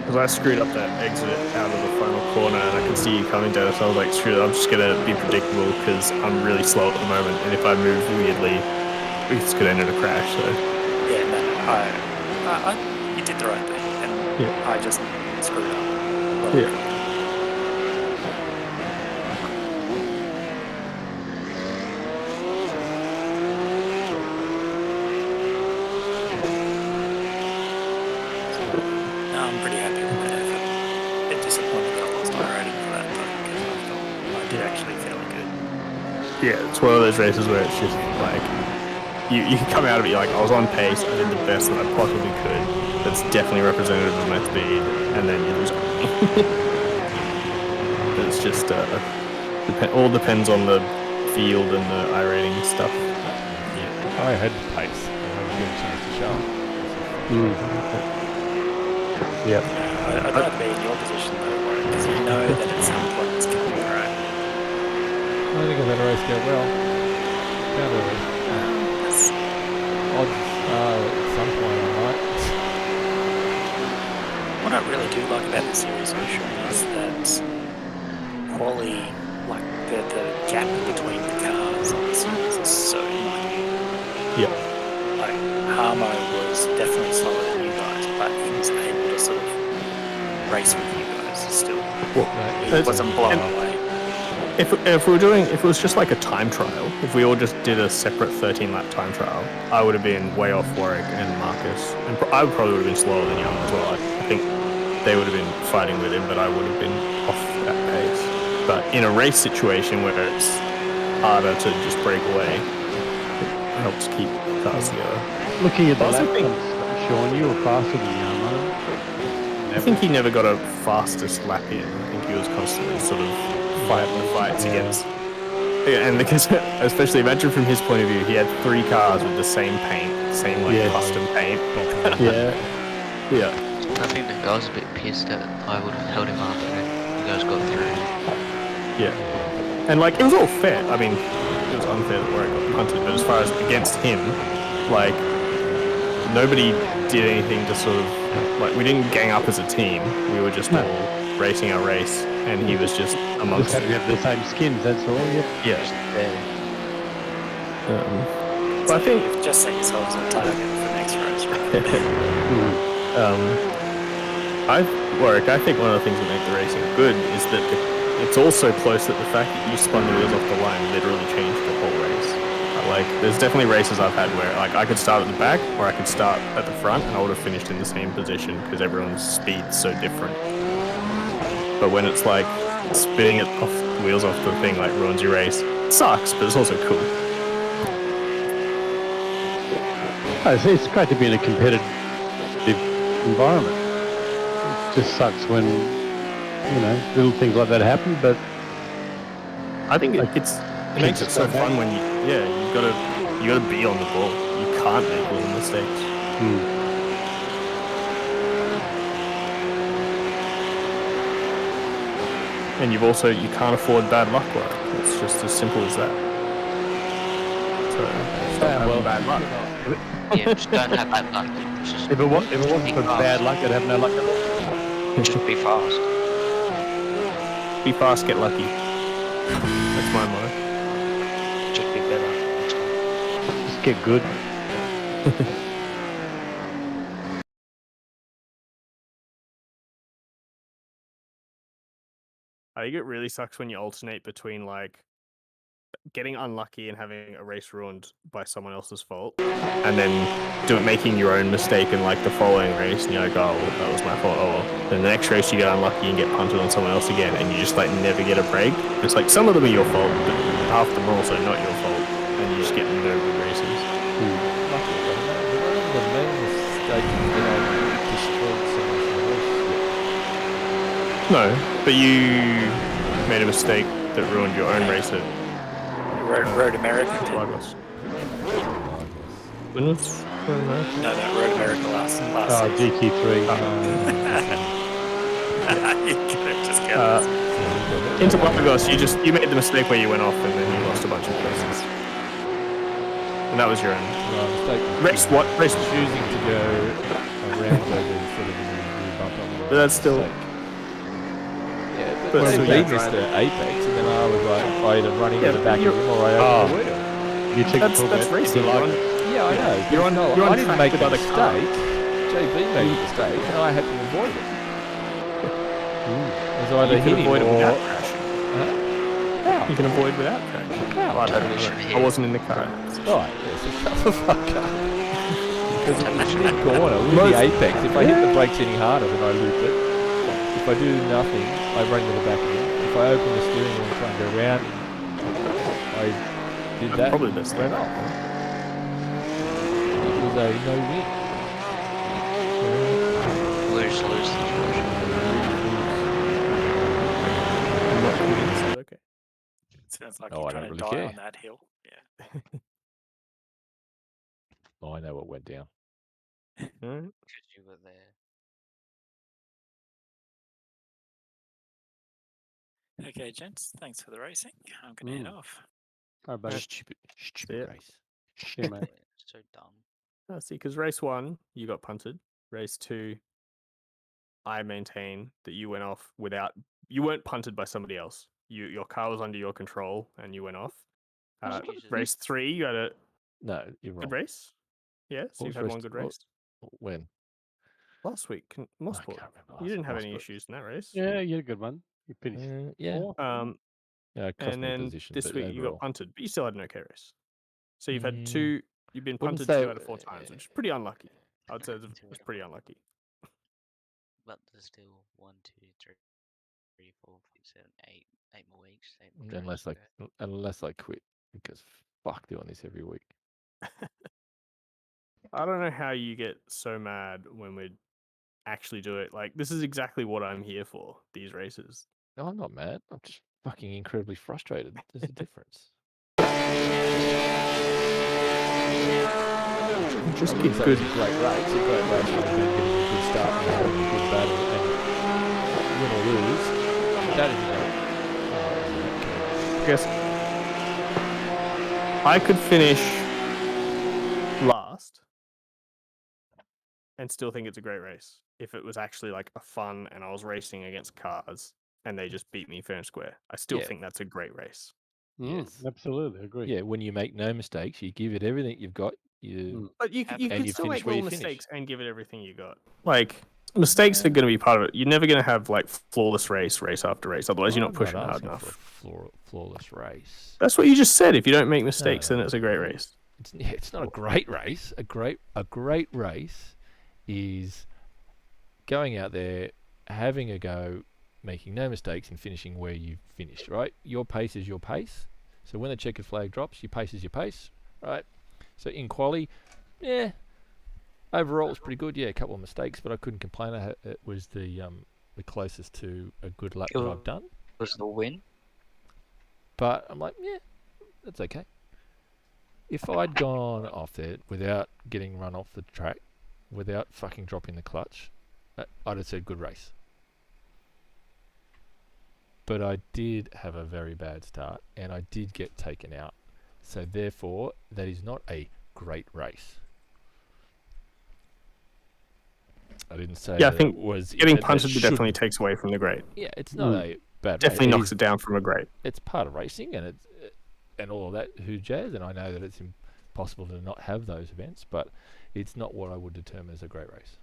Speaker 2: Because I screwed up that exit out of the final corner and I could see you coming down, so I was like, screw it, I'm just gonna be predictable because I'm really slow at the moment, and if I move weirdly, it's gonna end in a crash. So
Speaker 3: Yeah, no, you did the right thing, and I just screwed up. Well,
Speaker 2: yeah.
Speaker 3: No, I'm pretty happy with that effort. It disappointed that I lost my rating for that, though, because I thought I did actually fairly good.
Speaker 2: Yeah, it's one of those races where it's just like you come out of it, you're like, I was on pace, I did the best that I possibly could. That's definitely representative of my speed, and then you lose. It's just all depends on the field and the iRating stuff.
Speaker 6: Yeah, I had pace. I didn't get a chance to show.
Speaker 2: Yeah.
Speaker 3: I'd rather be in your position, though, because you know that at some point it's coming, right?
Speaker 6: I think I've had a race go well. Can't really. Odds are at some point I might.
Speaker 3: What I really do like about the series, though, Sean, is that quality, like the gap between the cars on the series is so minute.
Speaker 2: Yeah.
Speaker 3: Like Harmo was definitely slower than you guys, but he was able to sort of race with you guys still.
Speaker 2: Well,
Speaker 3: He wasn't blown away.
Speaker 2: If it was just like a time trial, if we all just did a separate 13-lap time trial, I would have been way off Warwick and Marcus, and I probably would have been slower than Young as well. I think they would have been fighting with him, but I would have been off that pace. But in a race situation where it's harder to just break away, it helps keep cars together.
Speaker 4: Looking at the
Speaker 2: I also
Speaker 4: lap
Speaker 2: think-
Speaker 4: times, Sean, you were faster than Young,
Speaker 2: I think he never got a fastest lap in. I think he was constantly sort of fighting the fights against. Yeah, and because, especially imagine from his point of view, he had 3 cars with the same paint, same like custom paint.
Speaker 4: Yeah.
Speaker 2: Yeah.
Speaker 5: I think the guy was a bit pissed that I would have held him up and you guys got through.
Speaker 2: Yeah. And like it was all fair. I mean, it was unfair that Warwick got punted, but as far as against him, like nobody did anything to sort of like we didn't gang up as a team. We were just all racing our race, and he was just
Speaker 4: Just
Speaker 2: amongst.
Speaker 4: had to have the same skins, that's all. Yep.
Speaker 2: Yeah.
Speaker 3: So
Speaker 2: I think
Speaker 3: you've just set yourselves on target for next race, right?
Speaker 2: Warwick, I think one of the things that make the racing good is that it's also close that the fact that you spun the wheels off the line literally changed the whole race. Like, there's definitely races I've had where like I could start at the back or I could start at the front and I would have finished in the same position because everyone's speed's so different. But when it's like spinning it off the wheels off the thing like ruins your race, it sucks, but it's also cool.
Speaker 4: Oh, it's great to be in a competitive environment. It just sucks when, little things like that happen, but
Speaker 2: I think it makes it so fun when you gotta be on the ball. You can't make little mistakes. And you can't afford bad luck, right? It's just as simple as that. So stop having bad luck.
Speaker 5: Yeah, just don't have bad luck. Just
Speaker 4: if it wasn't for bad luck, I'd have no luck at all.
Speaker 5: just be fast.
Speaker 2: Be fast, get lucky. That's my motto.
Speaker 5: Just be better next time.
Speaker 4: Just get good.
Speaker 2: I think it really sucks when you alternate between like getting unlucky and having a race ruined by someone else's fault, and then making your own mistake in like the following race, and you're like, oh, well, that was my fault. Oh well. Then the next race you get unlucky and get punted on someone else again, and you just like never get a break. It's like some of them are your fault, but half of them are also not your fault, and you just get no good races.
Speaker 6: The main mistake destroyed someone's race.
Speaker 2: No, but you made a mistake that ruined your own race at
Speaker 3: Road America.
Speaker 2: Lagos. When was Road America?
Speaker 3: No, Road America last season.
Speaker 4: GT3.
Speaker 3: You could have just
Speaker 2: Into Lagos, you made the mistake where you went off and then you lost a bunch of places. And that was your own.
Speaker 6: Mistake.
Speaker 2: Race what? Race
Speaker 6: Choosing to go around over instead of a new bump on the
Speaker 2: But that's still.
Speaker 6: Yeah,
Speaker 2: But
Speaker 6: but
Speaker 2: still
Speaker 6: they
Speaker 2: you're
Speaker 6: missed the
Speaker 2: driving.
Speaker 6: apex, and then I was like, I either running
Speaker 2: Yeah,
Speaker 6: to the
Speaker 2: but
Speaker 6: back of
Speaker 2: you're-
Speaker 6: him or I open the wheel.
Speaker 4: You took
Speaker 2: That's
Speaker 4: the full bit.
Speaker 2: racing.
Speaker 4: You
Speaker 2: You're
Speaker 4: like
Speaker 2: on,
Speaker 4: it.
Speaker 6: Yeah, I know.
Speaker 2: You're on-
Speaker 6: No,
Speaker 2: you're on
Speaker 6: I didn't
Speaker 2: track
Speaker 6: make
Speaker 2: with
Speaker 6: the
Speaker 2: other
Speaker 6: mistake.
Speaker 2: cars.
Speaker 6: JB made the mistake, and I had to avoid it. It was either
Speaker 2: you can
Speaker 6: hit him
Speaker 2: avoid it
Speaker 6: or...
Speaker 2: without crashing.
Speaker 6: How?
Speaker 2: You can avoid without crashing.
Speaker 6: How?
Speaker 2: Well, I don't know. I wasn't in the car.
Speaker 6: Right, yeah, so shut the fuck up. Because it was mid-corner with the apex. If I hit the brakes any harder, then I loop it. If I do nothing, I run to the back again. If I open the steering wheel and try and go around, I did that.
Speaker 2: Probably the best
Speaker 6: ran
Speaker 2: thing.
Speaker 6: off. It was a no-win.
Speaker 5: Lose situation.
Speaker 2: I'm not convinced, but okay.
Speaker 3: Sounds like
Speaker 6: Oh,
Speaker 3: you're
Speaker 6: I
Speaker 3: trying
Speaker 6: don't
Speaker 3: to
Speaker 6: really
Speaker 3: die
Speaker 6: care.
Speaker 3: on that hill. Yeah.
Speaker 6: Oh, I know what went down.
Speaker 2: Alright.
Speaker 5: Because you were there.
Speaker 3: Okay, gents. Thanks for the racing. I'm gonna head off.
Speaker 4: All right, buddy.
Speaker 6: Stupid
Speaker 2: it.
Speaker 6: race.
Speaker 4: Yeah, mate.
Speaker 5: So dumb.
Speaker 2: I see, because race 1, you got punted. Race 2, I maintain that you went off without. You weren't punted by somebody else. Your car was under your control, and you went off.
Speaker 5: Excuses.
Speaker 2: Race 3, you had a
Speaker 6: No, you're wrong.
Speaker 2: good race. Yeah, so
Speaker 6: What
Speaker 2: you've
Speaker 6: was
Speaker 2: had
Speaker 6: race
Speaker 2: one good
Speaker 6: two? What-
Speaker 2: race.
Speaker 6: When?
Speaker 2: Last week,
Speaker 6: I
Speaker 2: Mosport.
Speaker 6: can't remember.
Speaker 2: You didn't have any
Speaker 6: Mosport.
Speaker 2: issues in that race.
Speaker 4: Yeah, you had a good one. You finished.
Speaker 6: Yeah.
Speaker 4: fourth.
Speaker 6: Yeah, it cost
Speaker 2: And
Speaker 6: me a
Speaker 2: then
Speaker 6: position,
Speaker 2: this
Speaker 6: but
Speaker 2: week you
Speaker 6: overall.
Speaker 2: got punted, but you still had an okay race. So you've had
Speaker 6: Mm,
Speaker 2: two. You've been
Speaker 6: wouldn't
Speaker 2: punted
Speaker 6: say-
Speaker 2: 2 out of 4 times, which is pretty unlucky. I would say it's pretty unlucky.
Speaker 5: But there's still 1, 2, 3, 4, 5, 7, 8 more weeks. 8 more
Speaker 6: Unless
Speaker 5: tracks
Speaker 6: I
Speaker 5: to go.
Speaker 6: unless I quit, because fuck doing this every week.
Speaker 2: I don't know how you get so mad when we actually do it. Like, this is exactly what I'm here for, these races.
Speaker 6: No, I'm not mad. I'm just fucking incredibly frustrated. There's a difference.
Speaker 2: Just
Speaker 6: I
Speaker 2: get
Speaker 6: wouldn't say
Speaker 2: good.
Speaker 6: it's a great race. A great race would have been getting a good start and having a good battle and win or lose. That is
Speaker 2: I guess I could finish last and still think it's a great race if it was actually like a fun and I was racing against cars and they just beat me fair and square. I still
Speaker 6: Yeah.
Speaker 2: think that's a great race.
Speaker 6: Yes.
Speaker 4: Absolutely, agree.
Speaker 6: Yeah, when you make no mistakes, you give it everything you've got. You
Speaker 2: But you
Speaker 5: And
Speaker 2: could
Speaker 6: you
Speaker 2: still
Speaker 6: finish
Speaker 2: make
Speaker 6: where
Speaker 2: little
Speaker 6: you finish.
Speaker 2: mistakes and give it everything you got. Like, mistakes are going to be part of it. You're never going to have like flawless race after race. Otherwise, you're not pushing hard
Speaker 6: asking
Speaker 2: enough.
Speaker 6: for a flawless race.
Speaker 2: That's what you just said. If you don't make mistakes,
Speaker 6: No.
Speaker 2: then it's a great race.
Speaker 6: It's not a great race. A great race is going out there, having a go, making no mistakes, and finishing where you finished. Right, your pace is your pace. So when the checkered flag drops, your pace is your pace. Right. So in quali, yeah, overall it was pretty good. Yeah, a couple of mistakes, but I couldn't complain. It was the closest to a good lap that I've done.
Speaker 5: Was the win?
Speaker 6: But I'm like, yeah, that's okay. If I'd gone off there without getting run off the track, without fucking dropping the clutch, I'd have said good race. But I did have a very bad start, and I did get taken out. So therefore, that is not a great race. I didn't say
Speaker 2: Yeah, I
Speaker 6: that
Speaker 2: think
Speaker 6: it was
Speaker 2: Getting
Speaker 6: that it
Speaker 2: punted definitely
Speaker 6: shouldn't-
Speaker 2: takes away from the great.
Speaker 6: Yeah, it's not a bad
Speaker 2: Definitely
Speaker 6: race.
Speaker 2: knocks it down from a great.
Speaker 6: It's part of racing, and it's and all of that who jazz. And I know that it's impossible to not have those events, but it's not what I would determine as a great race.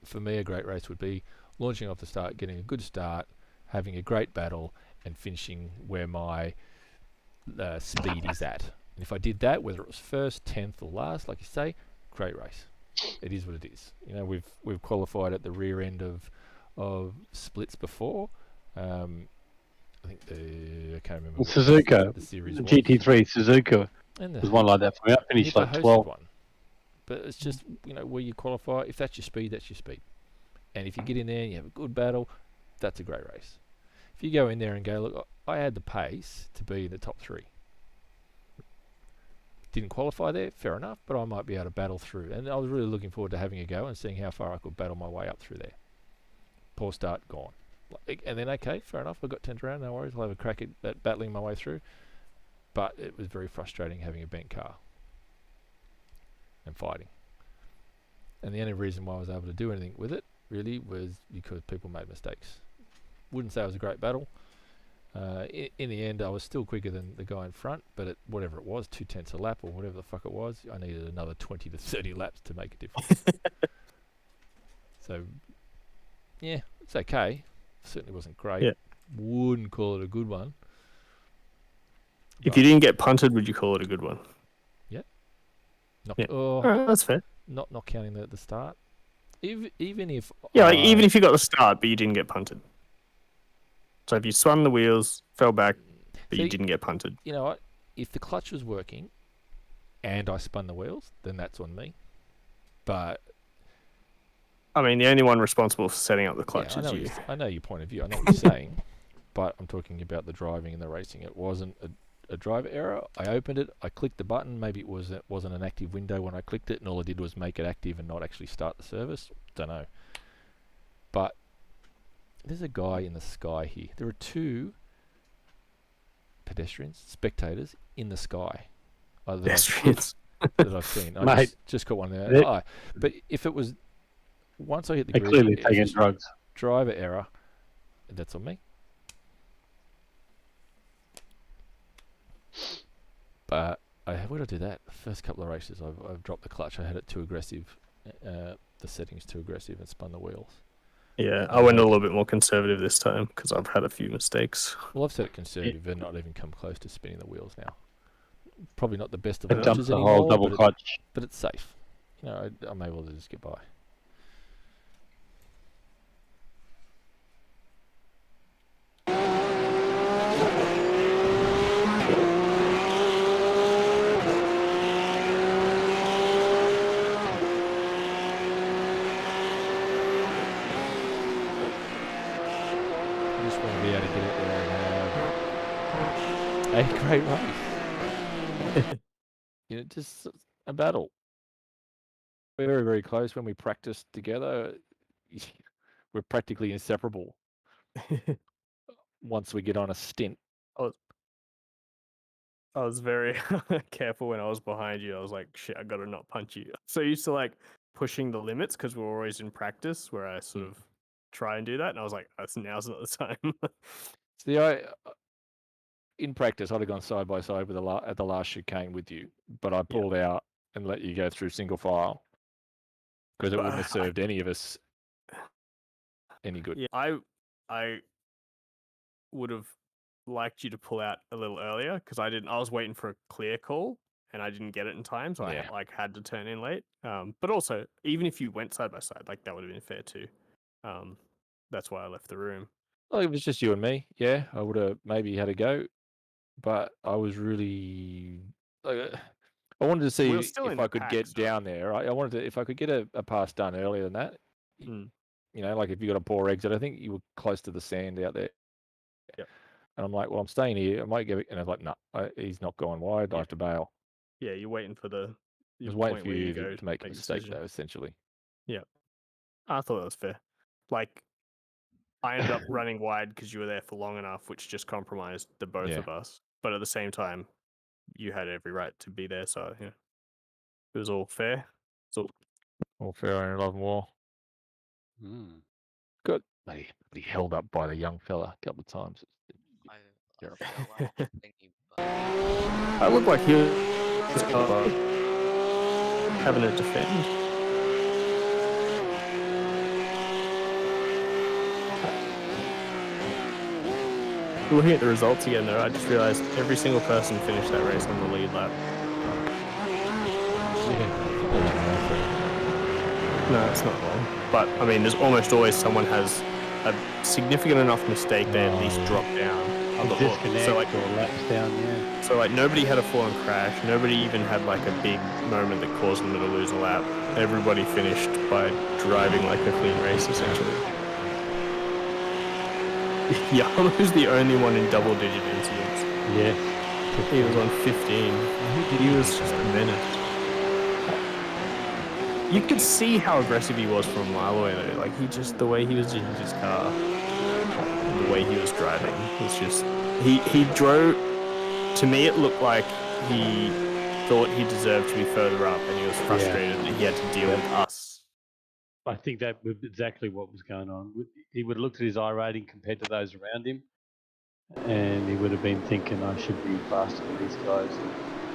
Speaker 6: For me, a great race would be launching off the start, getting a good start, having a great battle, and finishing where my speed is at. And if I did that, whether it was first, 10th, or last, like you say, great race. It is what it is. You know, we've qualified at the rear end of splits before. I think I can't remember. what
Speaker 4: Suzuka,
Speaker 6: the series
Speaker 4: the
Speaker 6: was.
Speaker 4: GT3 Suzuka
Speaker 6: And
Speaker 4: was one like that for me. I finished
Speaker 6: Nipper
Speaker 4: like
Speaker 6: hosted
Speaker 4: 12.
Speaker 6: one. But it's just, you know, where you qualify, if that's your speed, that's your speed. And if you get in there and you have a good battle, that's a great race. If you go in there and go, look, I had the pace to be in the top 3. Didn't qualify there, fair enough, but I might be able to battle through. And I was really looking forward to having a go and seeing how far I could battle my way up through there. Poor start, gone. And then, okay, fair enough, I got 10th round, no worries, I'll have a crack at battling my way through. But it was very frustrating having a bent car and fighting. And the only reason why I was able to do anything with it really was because people made mistakes. Wouldn't say it was a great battle. In the end, I was still quicker than the guy in front, but whatever it was, 2/10 a lap or whatever the fuck it was, I needed another 20 to 30 laps to make a difference. So, yeah, it's okay. Certainly wasn't great.
Speaker 2: Yeah.
Speaker 6: Wouldn't call it a good one.
Speaker 2: If you didn't get punted, would you call it a good one?
Speaker 6: Not,
Speaker 2: Yeah.
Speaker 6: oh,
Speaker 2: Alright, that's fair.
Speaker 6: not counting the start. Even if
Speaker 2: Yeah, like even if you got the start, but you didn't get punted. So if you spun the wheels, fell back, but you
Speaker 6: See,
Speaker 2: didn't get punted.
Speaker 6: you know what, if the clutch was working and I spun the wheels, then that's on me. But
Speaker 2: I mean, the only one responsible for setting up the clutch
Speaker 6: yeah,
Speaker 2: is you.
Speaker 6: I know your point of view. I know what you're saying, but I'm talking about the driving and the racing. It wasn't a driver error. I opened it. I clicked the button. Maybe it wasn't an active window when I clicked it, and all I did was make it active and not actually start the service. Don't know. But there's a guy in the sky here. There are 2 pedestrians, spectators in the sky.
Speaker 2: Pedestrians.
Speaker 6: That I've seen. I
Speaker 4: Mate,
Speaker 6: just got one there.
Speaker 4: that-
Speaker 6: Oh, but if it was once I hit the
Speaker 4: They're
Speaker 6: grid,
Speaker 4: clearly
Speaker 6: if
Speaker 4: taking
Speaker 6: it's
Speaker 4: drugs.
Speaker 6: driver error, that's on me. But where did I do that? The first couple of races, I've dropped the clutch. I had it too aggressive, the settings too aggressive, and spun the wheels.
Speaker 2: Yeah, I went a little bit more conservative this time because I've had a few mistakes.
Speaker 6: Well, I've set it conservative and not even come close to spinning the wheels now. Probably not the best of
Speaker 4: It dumps
Speaker 6: launches
Speaker 4: the
Speaker 6: anymore,
Speaker 4: whole double clutch.
Speaker 6: but it's safe. You know, I'm able to just get by. I just want to be able to get it there and have a great race. You know, just a battle. We're very, very close when we practice together. We're practically inseparable once we get on a stint.
Speaker 2: I was very careful when I was behind you. I was like, shit, I gotta not punch you. So used to like pushing the limits because we were always in practice where I sort of try and do that. And I was like, now's not the time.
Speaker 6: See, in practice, I'd have gone side by side with at the last chicane with you, but I pulled out and let you go through single file because it wouldn't have served any of us any good.
Speaker 2: Yeah, I would have liked you to pull out a little earlier because I was waiting for a clear call and I didn't get it in time, so
Speaker 6: Yeah.
Speaker 2: I had to turn in late. But also, even if you went side by side, like that would have been fair too. That's why I left the room.
Speaker 6: Well, it was just you and me. Yeah, I would have maybe had a go, but I was really. I wanted to see
Speaker 2: We were still in
Speaker 6: if
Speaker 2: the
Speaker 6: I could
Speaker 2: pack,
Speaker 6: get
Speaker 2: so-
Speaker 6: down there. I wanted to, if I could get a pass done earlier than that.
Speaker 2: Mm.
Speaker 6: You know, like if you got a poor exit, I think you were close to the sand out there.
Speaker 2: Yep.
Speaker 6: And I'm like, well, I'm staying here. I might get it. And I was like, no, he's not going wide. I have to bail.
Speaker 2: Yeah, you're waiting for the.
Speaker 6: I was waiting
Speaker 2: point
Speaker 6: for
Speaker 2: where
Speaker 6: you
Speaker 2: go
Speaker 6: to make a mistake,
Speaker 2: decision.
Speaker 6: though, essentially.
Speaker 2: I thought that was fair. Like, I ended up running wide because you were there for long enough, which just compromised the both
Speaker 6: Yeah.
Speaker 2: of us. But at the same time, you had every right to be there, so yeah, it was all fair. So
Speaker 6: All fair and love and war.
Speaker 4: Mm.
Speaker 6: Good. He held up by the young fella a couple of times.
Speaker 5: I
Speaker 6: Terrible.
Speaker 5: felt like thinking, but
Speaker 2: I looked like he was having a defend. Looking at the results again, though, I just realized every single person finished that race on the lead lap. No, it's not long. But, I mean, there's almost always someone has a significant enough mistake they at least drop down. on the hook.
Speaker 4: Disconnect
Speaker 2: So, like,
Speaker 4: or laps down, yeah.
Speaker 2: so, like, nobody had a fall and crash. Nobody even had, like, a big moment that caused them to lose a lap. Everybody finished by driving, like, a clean race, essentially. Yama's the only one in double-digit incidents.
Speaker 4: Yeah.
Speaker 2: He was on 15. He was just a menace. You could see how aggressive he was from a mile away, though. Like, the way he was in his car, the way he was driving, was just... He drove... To me, it looked like he thought he deserved to be further up, and he was frustrated that he had to deal with us
Speaker 4: I think that was exactly what was going on. He would have looked at his I rating compared to those around him, and he would have been thinking, I should be faster than these guys.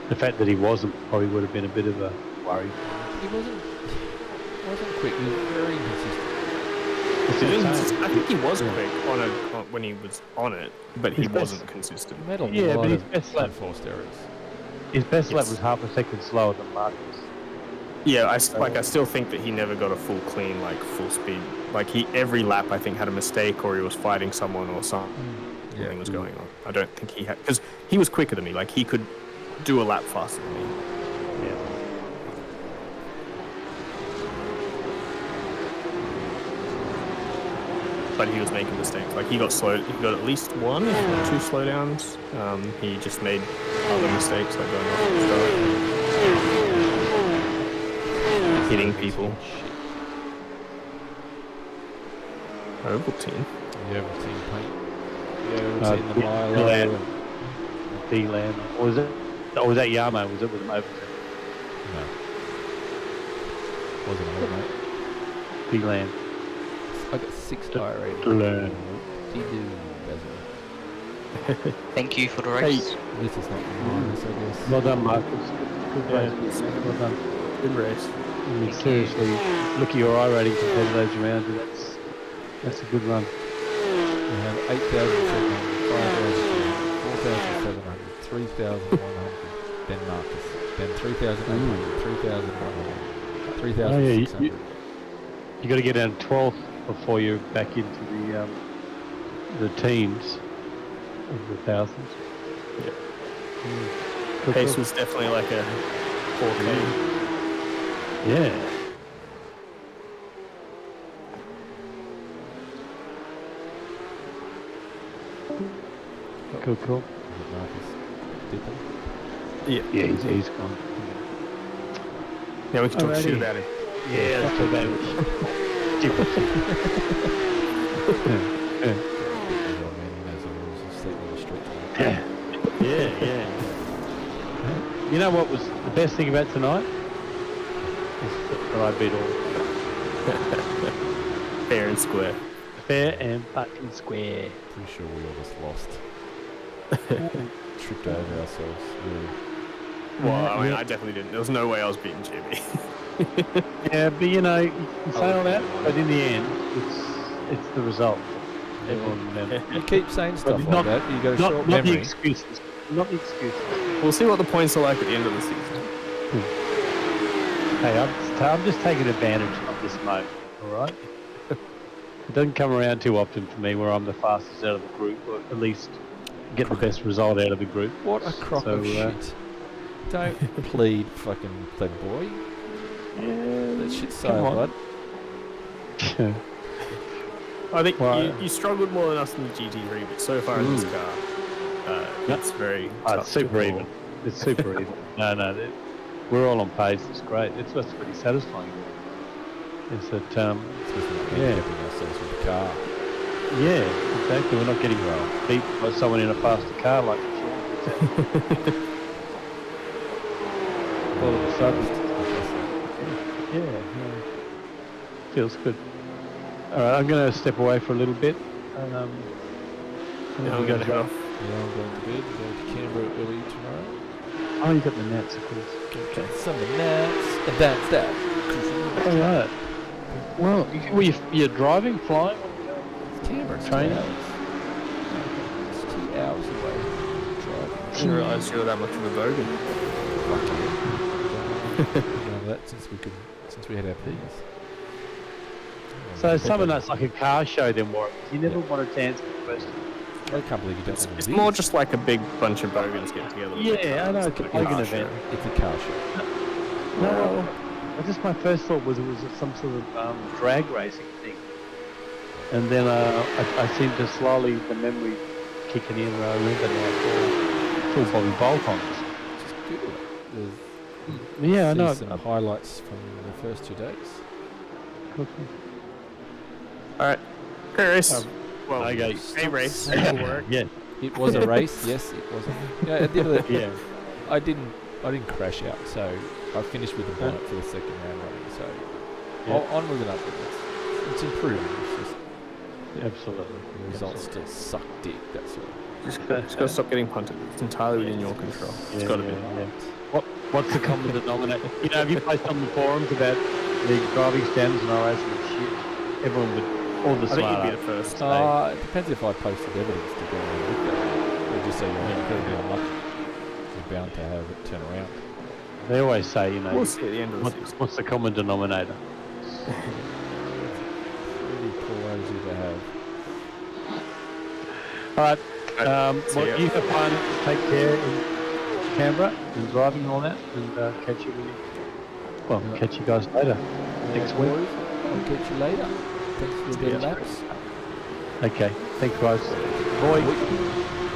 Speaker 4: The fact that he wasn't probably would have been a bit of a worry.
Speaker 6: He wasn't quick. He was very inconsistent.
Speaker 2: I think he was quick when he was on it, but he wasn't consistent.
Speaker 6: He made a
Speaker 4: Yeah,
Speaker 6: lot
Speaker 4: but his
Speaker 6: of
Speaker 4: best lap,
Speaker 6: unforced errors.
Speaker 4: his best lap
Speaker 2: Yes.
Speaker 4: was half a second slower than Marcus.
Speaker 2: Yeah, I still think that he never got a full clean, like full speed. Like every lap I think had a mistake, or he was fighting someone, or something was going on. I don't think he had, because he was quicker than me. Like he could do a lap faster than me.
Speaker 4: Yeah.
Speaker 2: But he was making mistakes. Like he got slowed. He got at least one, if not two slowdowns. He just made other mistakes, like going off the start, hitting people. Ovaltine.
Speaker 6: The Ovaltine paint. The Ovaltine, the Milo.
Speaker 4: Land. D-Land. Or was that Yamo? Was it with Ovaltine?
Speaker 6: No. Wasn't it, mate?
Speaker 4: D-Land.
Speaker 6: I got 6 tire rating.
Speaker 4: Learn.
Speaker 5: Thank you for the race.
Speaker 6: This is not the minus, I guess.
Speaker 4: Well done, Marcus. Good race. Well done.
Speaker 2: Good race.
Speaker 4: I mean, seriously, look at your I rating compared to those around you. That's a good run.
Speaker 6: We have 8,700, 5,700, 4,700, 3,100. Ben Marcus. Ben 3,800, 3,100, 3,600.
Speaker 4: You got to get down 12th before you're back into the teens of the thousands.
Speaker 2: Yeah.
Speaker 4: Cool,
Speaker 2: Pace
Speaker 4: cool.
Speaker 2: was definitely like a 4K.
Speaker 4: Yeah. Cool, cool.
Speaker 6: Is it Marcus dipping?
Speaker 4: Yeah, he's gone.
Speaker 2: Yeah, we can talk shit
Speaker 4: Alrighty.
Speaker 2: about him.
Speaker 4: Yeah, that's too bad.
Speaker 6: He's on man, he knows the rules. He's sleeping on the street tonight.
Speaker 4: Yeah. You know what was the best thing about tonight? Is that I beat all.
Speaker 2: Fair and square.
Speaker 4: Fair and fucking square.
Speaker 6: Pretty sure we all just lost. Tripped over ourselves, really.
Speaker 2: Well, I mean, I definitely didn't. There was no way I was beating Jimmy.
Speaker 4: Yeah, but you know, you say all that, but in the end, it's the result. Everyone remembers.
Speaker 6: You keep saying stuff like
Speaker 4: not-
Speaker 6: that, you got a short
Speaker 4: Not the
Speaker 6: memory.
Speaker 4: excuses. Not the excuses.
Speaker 2: We'll see what the points are like at the end of the season.
Speaker 4: Hey, I'm just taking advantage of this moment, alright? It doesn't come around too often for me where I'm the fastest out of the group, or at least get the best result out of the group.
Speaker 6: What a crock of shit. Don't plead, fucking boy.
Speaker 4: Yeah,
Speaker 6: That shit's so
Speaker 4: come on.
Speaker 6: blood.
Speaker 2: I think
Speaker 4: Well,
Speaker 2: you struggled more than us in the GT3, but so far in this car, that's very tough
Speaker 4: It's super
Speaker 2: to call.
Speaker 4: even. It's super even. No, we're all on pace. It's great. It's what's pretty satisfying. Is that
Speaker 6: Especially not
Speaker 4: Yeah.
Speaker 6: handicapping ourselves with the car.
Speaker 4: yeah, exactly. We're not getting beat by someone in a faster car like before. All of a sudden, yeah. Feels good. All right, I'm going to step away for a little bit.
Speaker 2: Yeah, I'm
Speaker 4: we
Speaker 2: going
Speaker 4: got
Speaker 2: to head off.
Speaker 6: Yeah, I'm going to bed. Going to Canberra early tomorrow.
Speaker 4: Oh, you got the nets, of course.
Speaker 6: Get some nuts. And that's that.
Speaker 4: All right. Well, you're driving, flying?
Speaker 6: It's Canberra. It's 2
Speaker 4: Training?
Speaker 6: hours. It's 2 hours away. Driving.
Speaker 2: I didn't realise you were that much of a bogan.
Speaker 6: Done that since we had our P's.
Speaker 4: So some of that's like a car show then, Warren. You never wanted to answer the question.
Speaker 6: I can't believe you don't know what
Speaker 2: It's
Speaker 6: it
Speaker 2: more
Speaker 6: is.
Speaker 2: just like a big bunch of bogans getting together. with their
Speaker 4: Yeah, I know.
Speaker 2: cars.
Speaker 4: It's a
Speaker 2: Like
Speaker 4: bogan
Speaker 2: car
Speaker 4: event.
Speaker 2: show.
Speaker 6: It's a car show.
Speaker 4: No, my first thought was it was some sort of drag racing thing. And then I seem to slowly, the memory kicking in, where I remember now, it's all Bobby Bolt-ons.
Speaker 6: Just Google it. There's
Speaker 4: Yeah, I know.
Speaker 6: some highlights from the first 2 days.
Speaker 4: Cool.
Speaker 2: All right. Great race.
Speaker 4: Well, okay.
Speaker 2: A race.
Speaker 6: Stop.
Speaker 2: It'll work.
Speaker 4: Yeah,
Speaker 6: It was a race, yes, it was. Yeah, at the end of the,
Speaker 4: yeah.
Speaker 6: I didn't crash out, so I finished with the bonnet for the second round running. So Onward and upward. It's improving. It's just
Speaker 4: Absolutely.
Speaker 6: the results still suck dick. That's all.
Speaker 2: Just got to stop getting punted. It's entirely within your control. It's got to be.
Speaker 4: What's the common denominator? You know, if you posted on the forums about the driving standards and racing and shit, everyone would, all the
Speaker 2: I think
Speaker 4: smart
Speaker 2: you'd be the first.
Speaker 6: It depends if I posted evidence to go along with that. Or just say you're incredibly unlucky. You're bound to have it turn around.
Speaker 4: They always say, you know,
Speaker 2: We'll see at the end of the season.
Speaker 4: what's the common denominator?
Speaker 6: Really poor attitude to have.
Speaker 4: All right.
Speaker 2: See
Speaker 4: Well,
Speaker 2: ya.
Speaker 4: you have fun. Take care in Canberra and driving and all that, and catch you. Catch you guys later next week.
Speaker 6: Boys, I'll catch you later. Thanks for the laps.
Speaker 4: Okay. Thanks, guys. Bye.